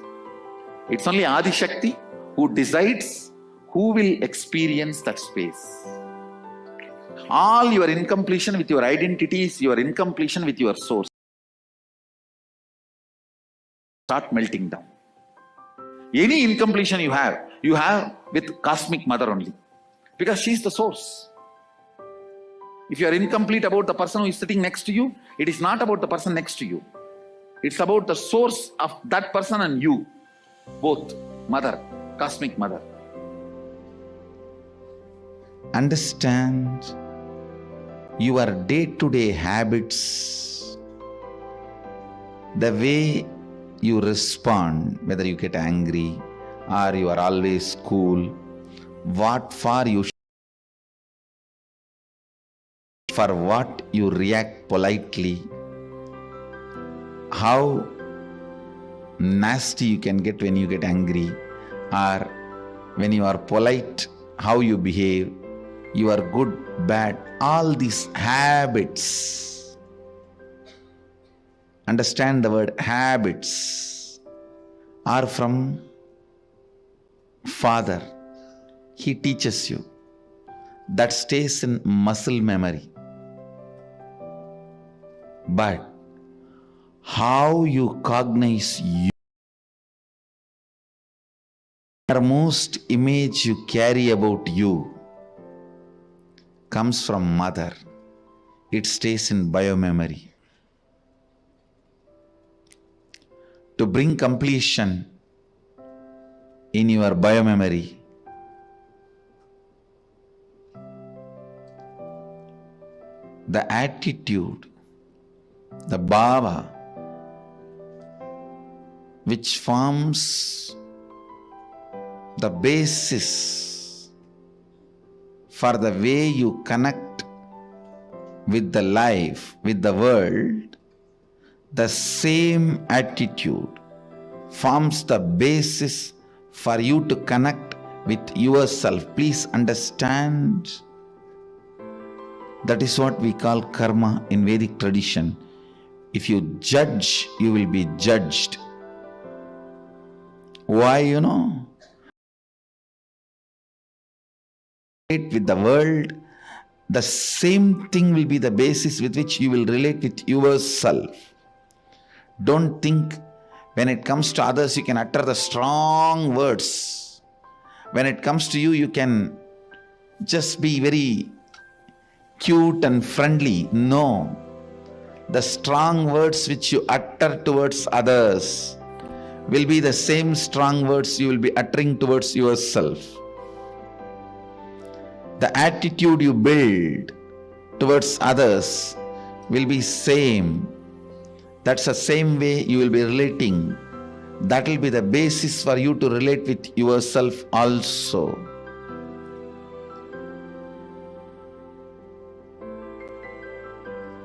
It's only Adi Shakti who decides who will experience that space. All your incompletion with your identities, your incompletion with your source, start melting down. Any incompletion you have with Cosmic Mother only. Because she is the source. If you are incomplete about the person who is sitting next to you, it is not about the person next to you. It's about the source of that person and you. both, mother, cosmic mother. Understand your day-to-day habits, the way you respond, whether you get angry or you are always cool, what for what you react politely, how nasty you can get when you get angry, or when you are polite, how you behave, you are good, bad, all these habits. Understand the word habits are from Father. He teaches you. That stays in muscle memory. But how you cognize you, the most image you carry about you comes from mother. It stays in biomemory. To bring completion in your biomemory, the attitude, the bhava, which forms the basis for the way you connect with the life, with the world, the same attitude forms the basis for you to connect with yourself. Please understand, that is what we call karma in Vedic tradition. If you judge, you will be judged. Why, with the world, the same thing will be the basis with which you will relate with yourself. Don't think when it comes to others you can utter the strong words. When it comes to you, you can just be very cute and friendly. No. The strong words which you utter towards others will be the same strong words you will be uttering towards yourself. The attitude you build towards others will be same. That's the same way you will be relating. That will be the basis for you to relate with yourself also.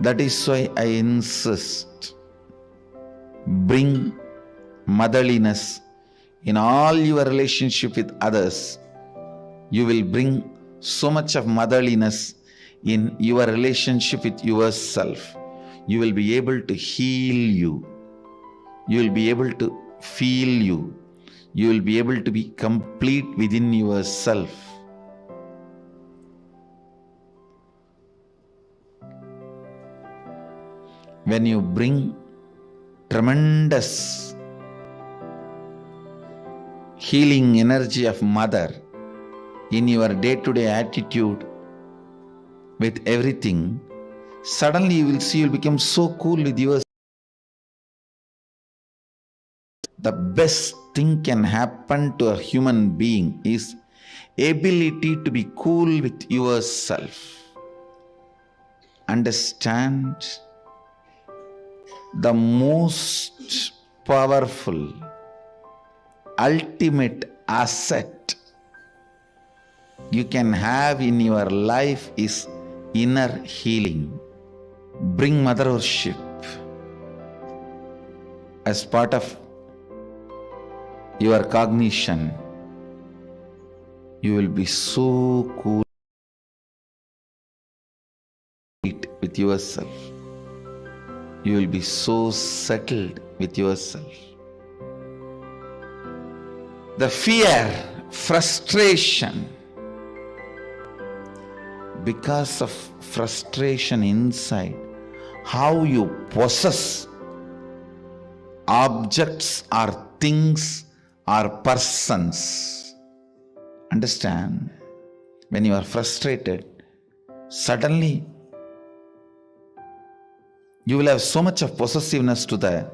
That is why I insist, bring motherliness in all your relationship with others. You will bring so much of motherliness in your relationship with yourself. You will be able to heal you. You will be able to feel you. You will be able to be complete within yourself. When you bring tremendous healing energy of mother in your day-to-day attitude with everything, suddenly you will see you will become so cool with yourself. The best thing can happen to a human being is ability to be cool with yourself. Understand, the most powerful, ultimate asset you can have in your life is inner healing. Bring mother worship as part of your cognition. You will be so cool with yourself. You will be so settled with yourself. The fear, frustration, because of frustration inside, how you possess objects or things or persons. Understand? When you are frustrated, suddenly you will have so much of possessiveness to the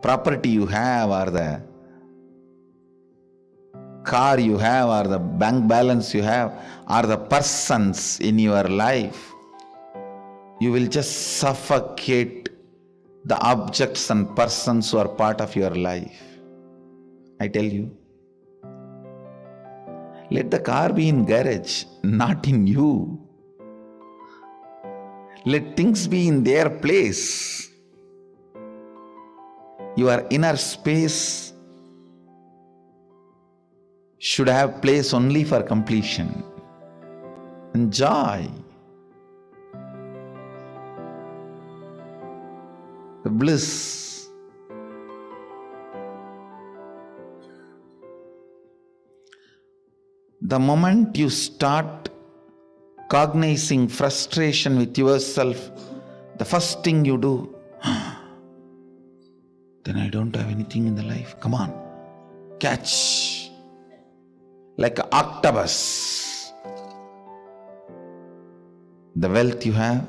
property you have or the car you have, or the bank balance you have, or the persons in your life, you will just suffocate the objects and persons who are part of your life. I tell you, let the car be in garage, not in you. Let things be in their place. Your inner space should have place only for completion and joy. The bliss. The moment you start cognizing frustration with yourself, the first thing you do, then I don't have anything in the life. Come on, catch. Like an octopus. The wealth you have,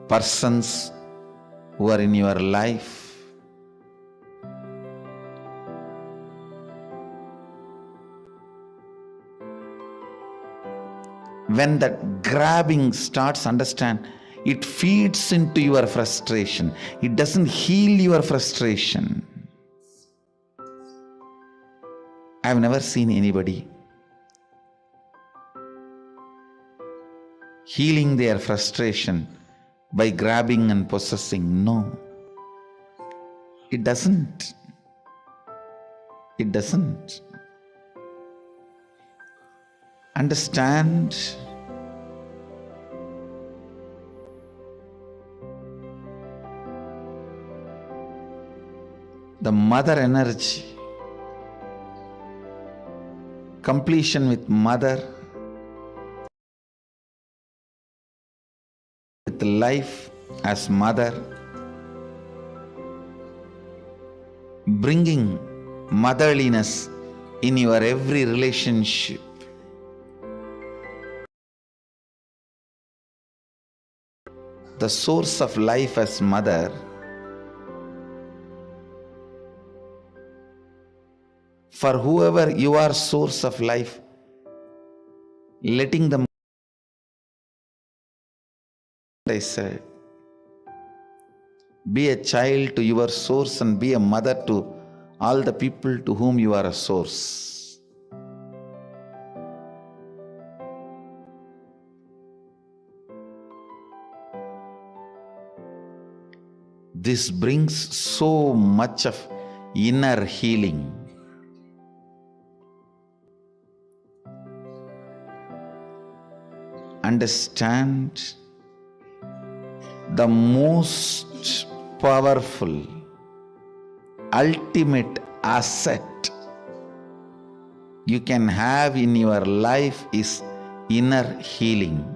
persons who are in your life, when that grabbing starts, understand, it feeds into your frustration. It doesn't heal your frustration. I've never seen anybody healing their frustration by grabbing and possessing. No. It doesn't. It doesn't. Understand, the mother energy, completion with mother, with life as mother, bringing motherliness in your every relationship. The source of life as mother, for whoever you are source of life, letting them, I said, be a child to your source and be a mother to all the people to whom you are a source. This brings so much of inner healing. Understand, the most powerful, ultimate asset you can have in your life is inner healing.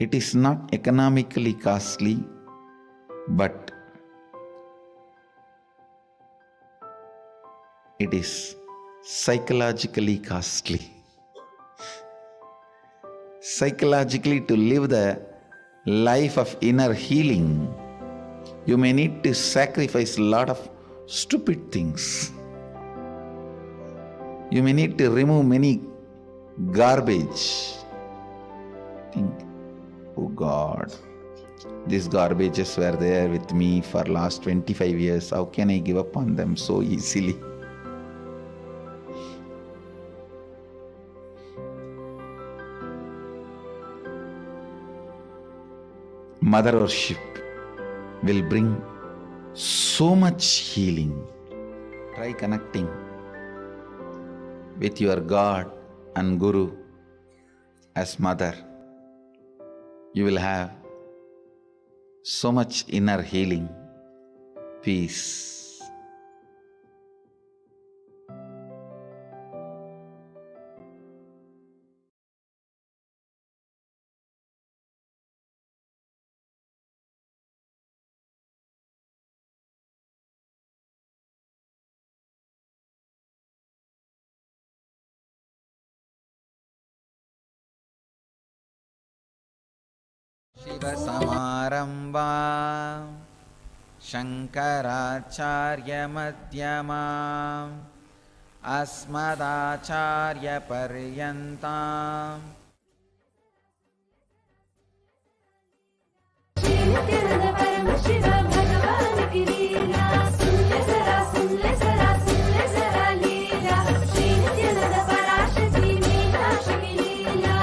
It is not economically costly, but it is psychologically costly. Psychologically, to live the life of inner healing, you may need to sacrifice a lot of stupid things. You may need to remove many garbage. Think, oh God, these garbages were there with me for last 25 years. How can I give up on them so easily? Mother worship will bring so much healing. Try connecting with your God and Guru as mother. You will have so much inner healing, peace. शिवसमारम्भां शङ्कराचार्यमध्यमाम् अस्मदाचार्यपर्यन्ताम् शिव भगवान की लीला सुन ले जरा सुन ले जरा सुन ले जरा लीला श्री नित्यानंद पराशक्ति मीनाक्षी की लीला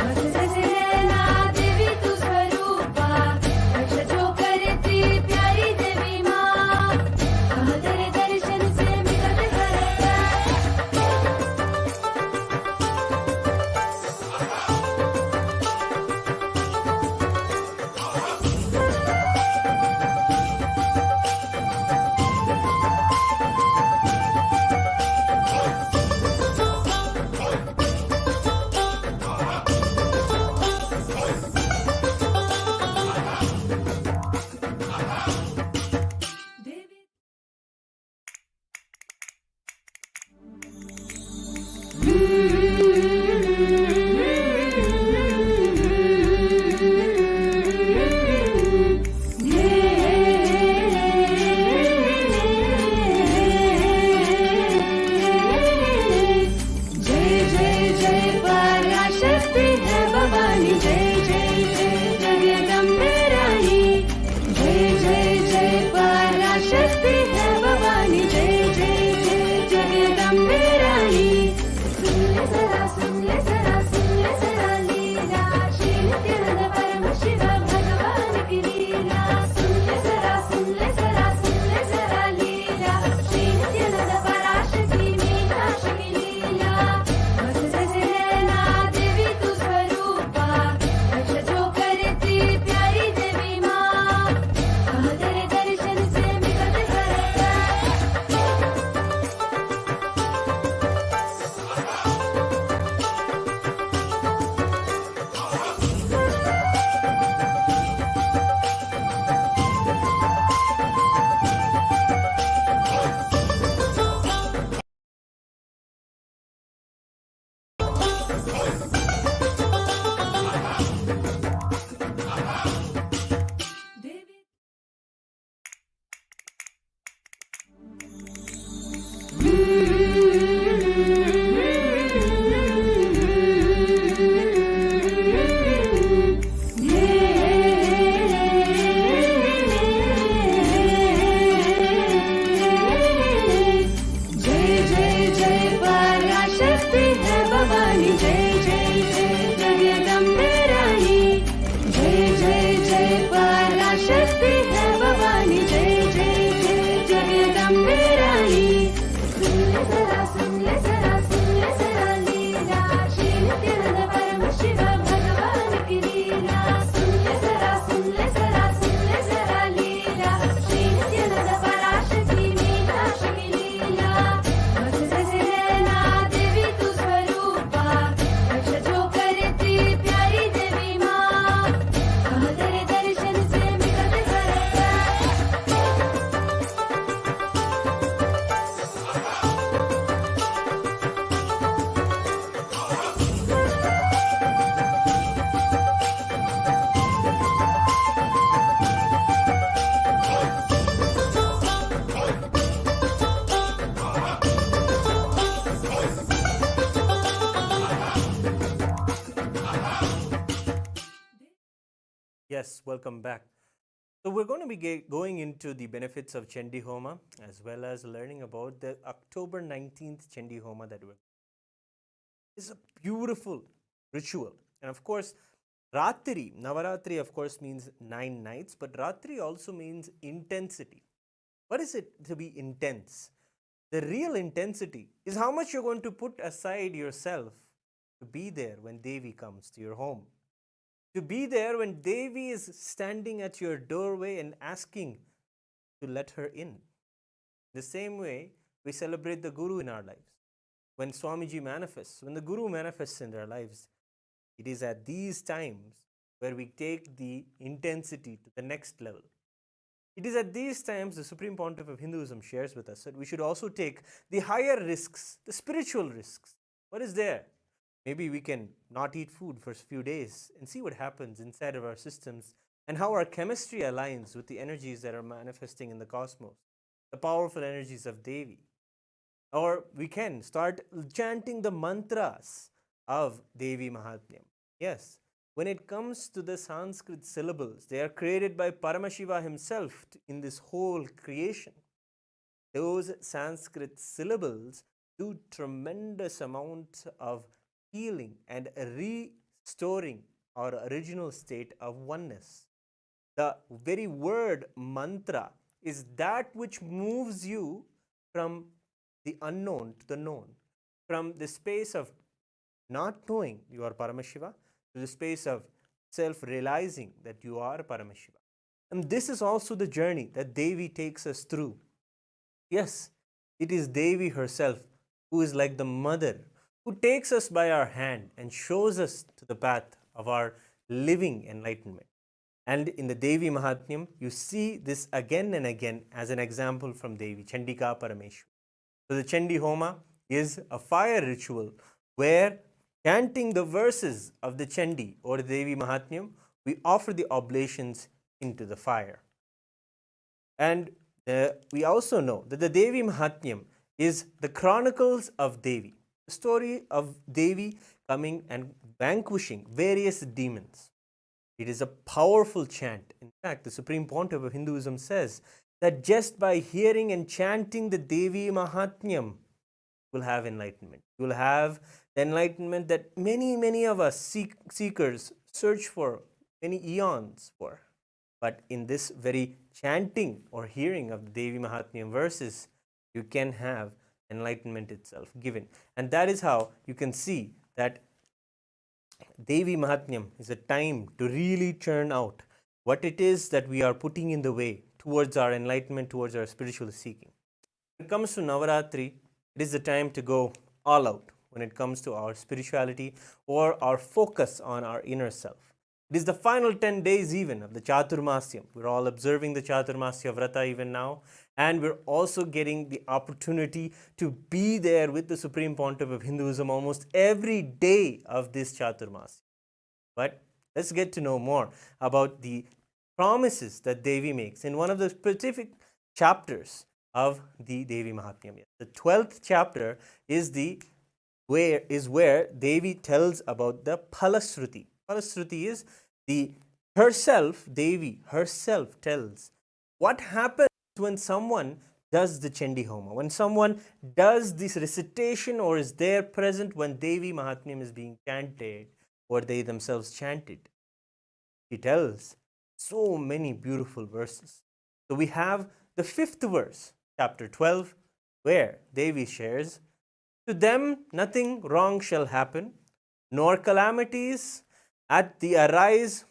मत सजना देवी तू स्वरूपा रक्ष जो करती प्यारी देवी माँ हम तेरे दर्शन से मिलत करता जय जय जय पराशक्ति है भवानी जय जय जय Yes, welcome back. So we're going to be going into the benefits of Chandi Homa as well as learning about the October 19th Chandi Homa that we're. It's a beautiful ritual. And of course, Ratri, Navaratri of course means 9 nights, but Ratri also means intensity. What is it to be intense? The real intensity is how much you're going to put aside yourself to be there when Devi comes to your home. To be there when Devi is standing at your doorway and asking to let her in. The same way we celebrate the Guru in our lives. When Swamiji manifests, when the Guru manifests in their lives, it is at these times where we take the intensity to the next level. It is at these times the Supreme Pontiff of Hinduism shares with us that we should also take the higher risks, the spiritual risks. What is there? Maybe we can not eat food for a few days and see what happens inside of our systems and how our chemistry aligns with the energies that are manifesting in the cosmos, the powerful energies of Devi. Or we can start chanting the mantras of Devi Mahatmyam. Yes, when it comes to the Sanskrit syllables, they are created by Paramashiva himself in this whole creation. Those Sanskrit syllables do tremendous amount of healing and restoring our original state of oneness. The very word mantra is that which moves you from the unknown to the known, from the space of not knowing you are Paramashiva to the space of self realizing that you are Paramashiva. And this is also the journey that Devi takes us through. Yes, it is Devi herself who is like the mother who takes us by our hand and shows us to the path of our living enlightenment. And in the Devi Mahatmyam, you see this again and again as an example from Devi, Chandika Parameshwari. So the Chandi Homa is a fire ritual where chanting the verses of the Chandi or the Devi Mahatmyam, we offer the oblations into the fire. And we also know that the Devi Mahatmyam is the chronicles of Devi, the story of Devi coming and vanquishing various demons. It is a powerful chant. In fact, the Supreme Pontiff of Hinduism says that just by hearing and chanting the Devi Mahatmyam, you will have enlightenment. You will have the enlightenment that many of us seekers search for many eons for. But in this very chanting or hearing of the Devi Mahatmyam verses, you can have enlightenment itself given. And that is how you can see that Devi Mahatmyam is a time to really churn out what it is that we are putting in the way towards our enlightenment, towards our spiritual seeking. When it comes to Navaratri, it is the time to go all out when it comes to our spirituality or our focus on our inner self. It is the final 10 days even of the Chaturmasyam. We're all observing the Chaturmasya Vrata even now, and we're also getting the opportunity to be there with the Supreme Pontiff of Hinduism almost every day of this Chaturmasya. But let's get to know more about the promises that Devi makes in one of the specific chapters of the Devi Mahatmyam. The 12th chapter is where Devi tells about the Phalasruti. Phalasruti is Devi herself tells what happens when someone does the Chandi Homa, when someone does this recitation or is there present when Devi Mahatmyam is being chanted or they themselves chanted. She tells so many beautiful verses. So we have the 5th verse, chapter 12, where Devi shares, "To them nothing wrong shall happen, nor calamities at the arise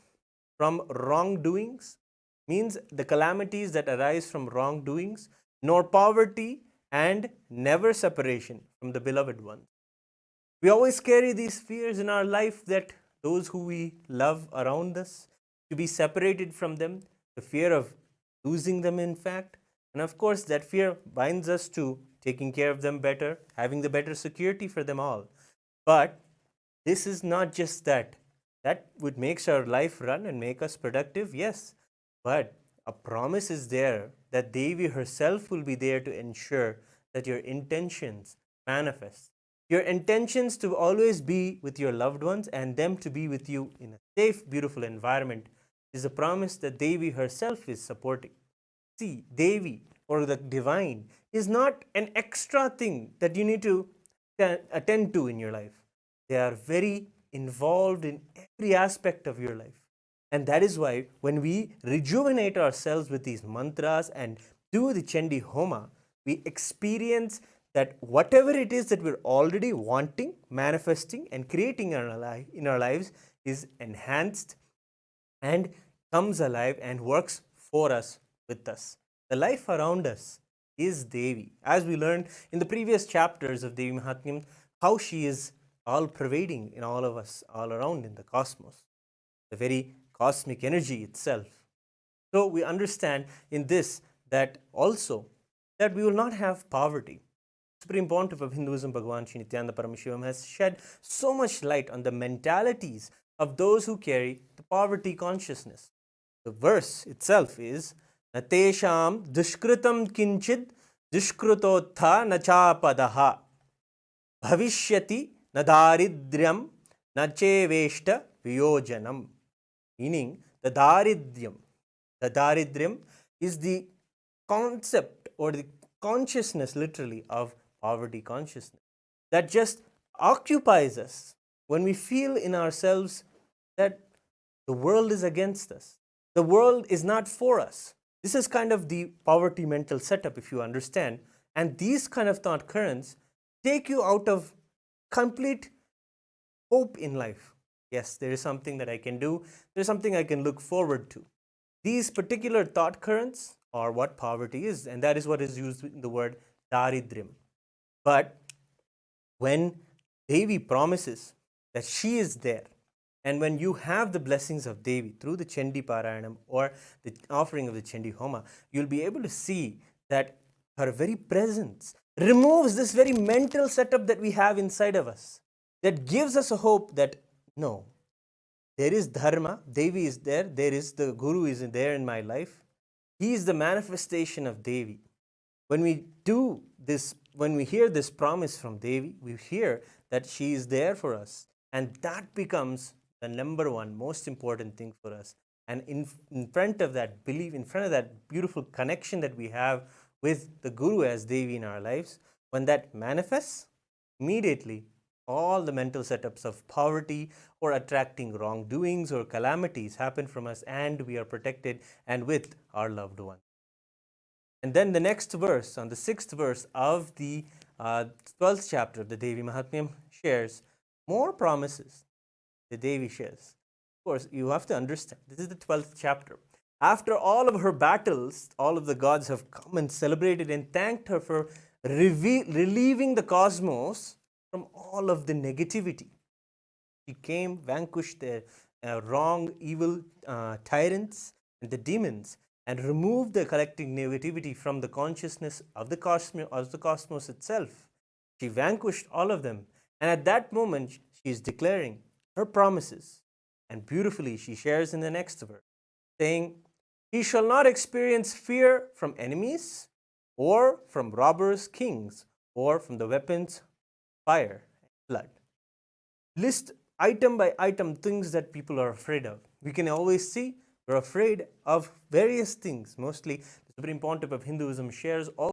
from wrongdoings," means the calamities that arise from wrongdoings, "nor poverty and never separation from the beloved one." We always carry these fears in our life that those who we love around us, to be separated from them, the fear of losing them, in fact. And of course, that fear binds us to taking care of them better, having the better security for them all. But this is not just that. That would make our life run and make us productive, yes. But a promise is there that Devi herself will be there to ensure that your intentions manifest. Your intentions to always be with your loved ones and them to be with you in a safe, beautiful environment is a promise that Devi herself is supporting. See, Devi or the divine is not an extra thing that you need to attend to in your life. They are very involved in every aspect of your life. And that is why when we rejuvenate ourselves with these mantras and do the Chandi Homa, we experience that whatever it is that we're already wanting, manifesting, and creating in our lives is enhanced and comes alive and works for us, with us. The life around us is Devi. As we learned in the previous chapters of Devi Mahatmyam, how she is all pervading in all of us, all around in the cosmos, the very cosmic energy itself. So we understand in this that also that we will not have poverty. Supreme Pontiff of Hinduism, Bhagavan Shri Nityananda Paramashivam, has shed so much light on the mentalities of those who carry the poverty consciousness. The verse itself is Natesham dushkritam kinchid dushkrutotha nachapadaha bhavishyati nadaridryam nacheveshta viyojanam. Meaning, the daridryam is the concept or the consciousness literally of poverty consciousness that just occupies us when we feel in ourselves that the world is against us. The world is not for us. This is kind of the poverty mental setup, if you understand. And these kind of thought currents take you out of complete hope in life. Yes, there is something that I can do. There's something I can look forward to. These particular thought currents are what poverty is, and that is what is used in the word daridryam. But when Devi promises that she is there, and when you have the blessings of Devi through the Chandi Parayanam or the offering of the Chandi Homa, you'll be able to see that her very presence removes this very mental setup that we have inside of us, that gives us a hope that no, there is dharma, Devi is there, there is the Guru is there in my life. He is the manifestation of Devi. When we do this, when we hear this promise from Devi, we hear that she is there for us. And that becomes the number one most important thing for us. And in front of that belief, in front of that beautiful connection that we have with the Guru as Devi in our lives, when that manifests, immediately all the mental setups of poverty or attracting wrongdoings or calamities happen from us, and we are protected and with our loved one. And then the next verse, on the 6th verse of the 12th chapter of the Devi Mahatmyam, shares more promises the Devi shares. Of course, you have to understand, this is the 12th chapter. After all of her battles, all of the gods have come and celebrated and thanked her for relieving the cosmos from all of the negativity. She came, vanquished the wrong, evil tyrants and the demons, and removed the collective negativity from the consciousness of the cosmos itself. She vanquished all of them. And at that moment, she is declaring her promises. And beautifully, she shares in the next verse, saying, "He shall not experience fear from enemies, or from robbers, kings, or from the weapons, fire, and blood." List item by item things that people are afraid of. We can always see we're afraid of various things. Mostly, the Supreme Pontiff of Hinduism shares all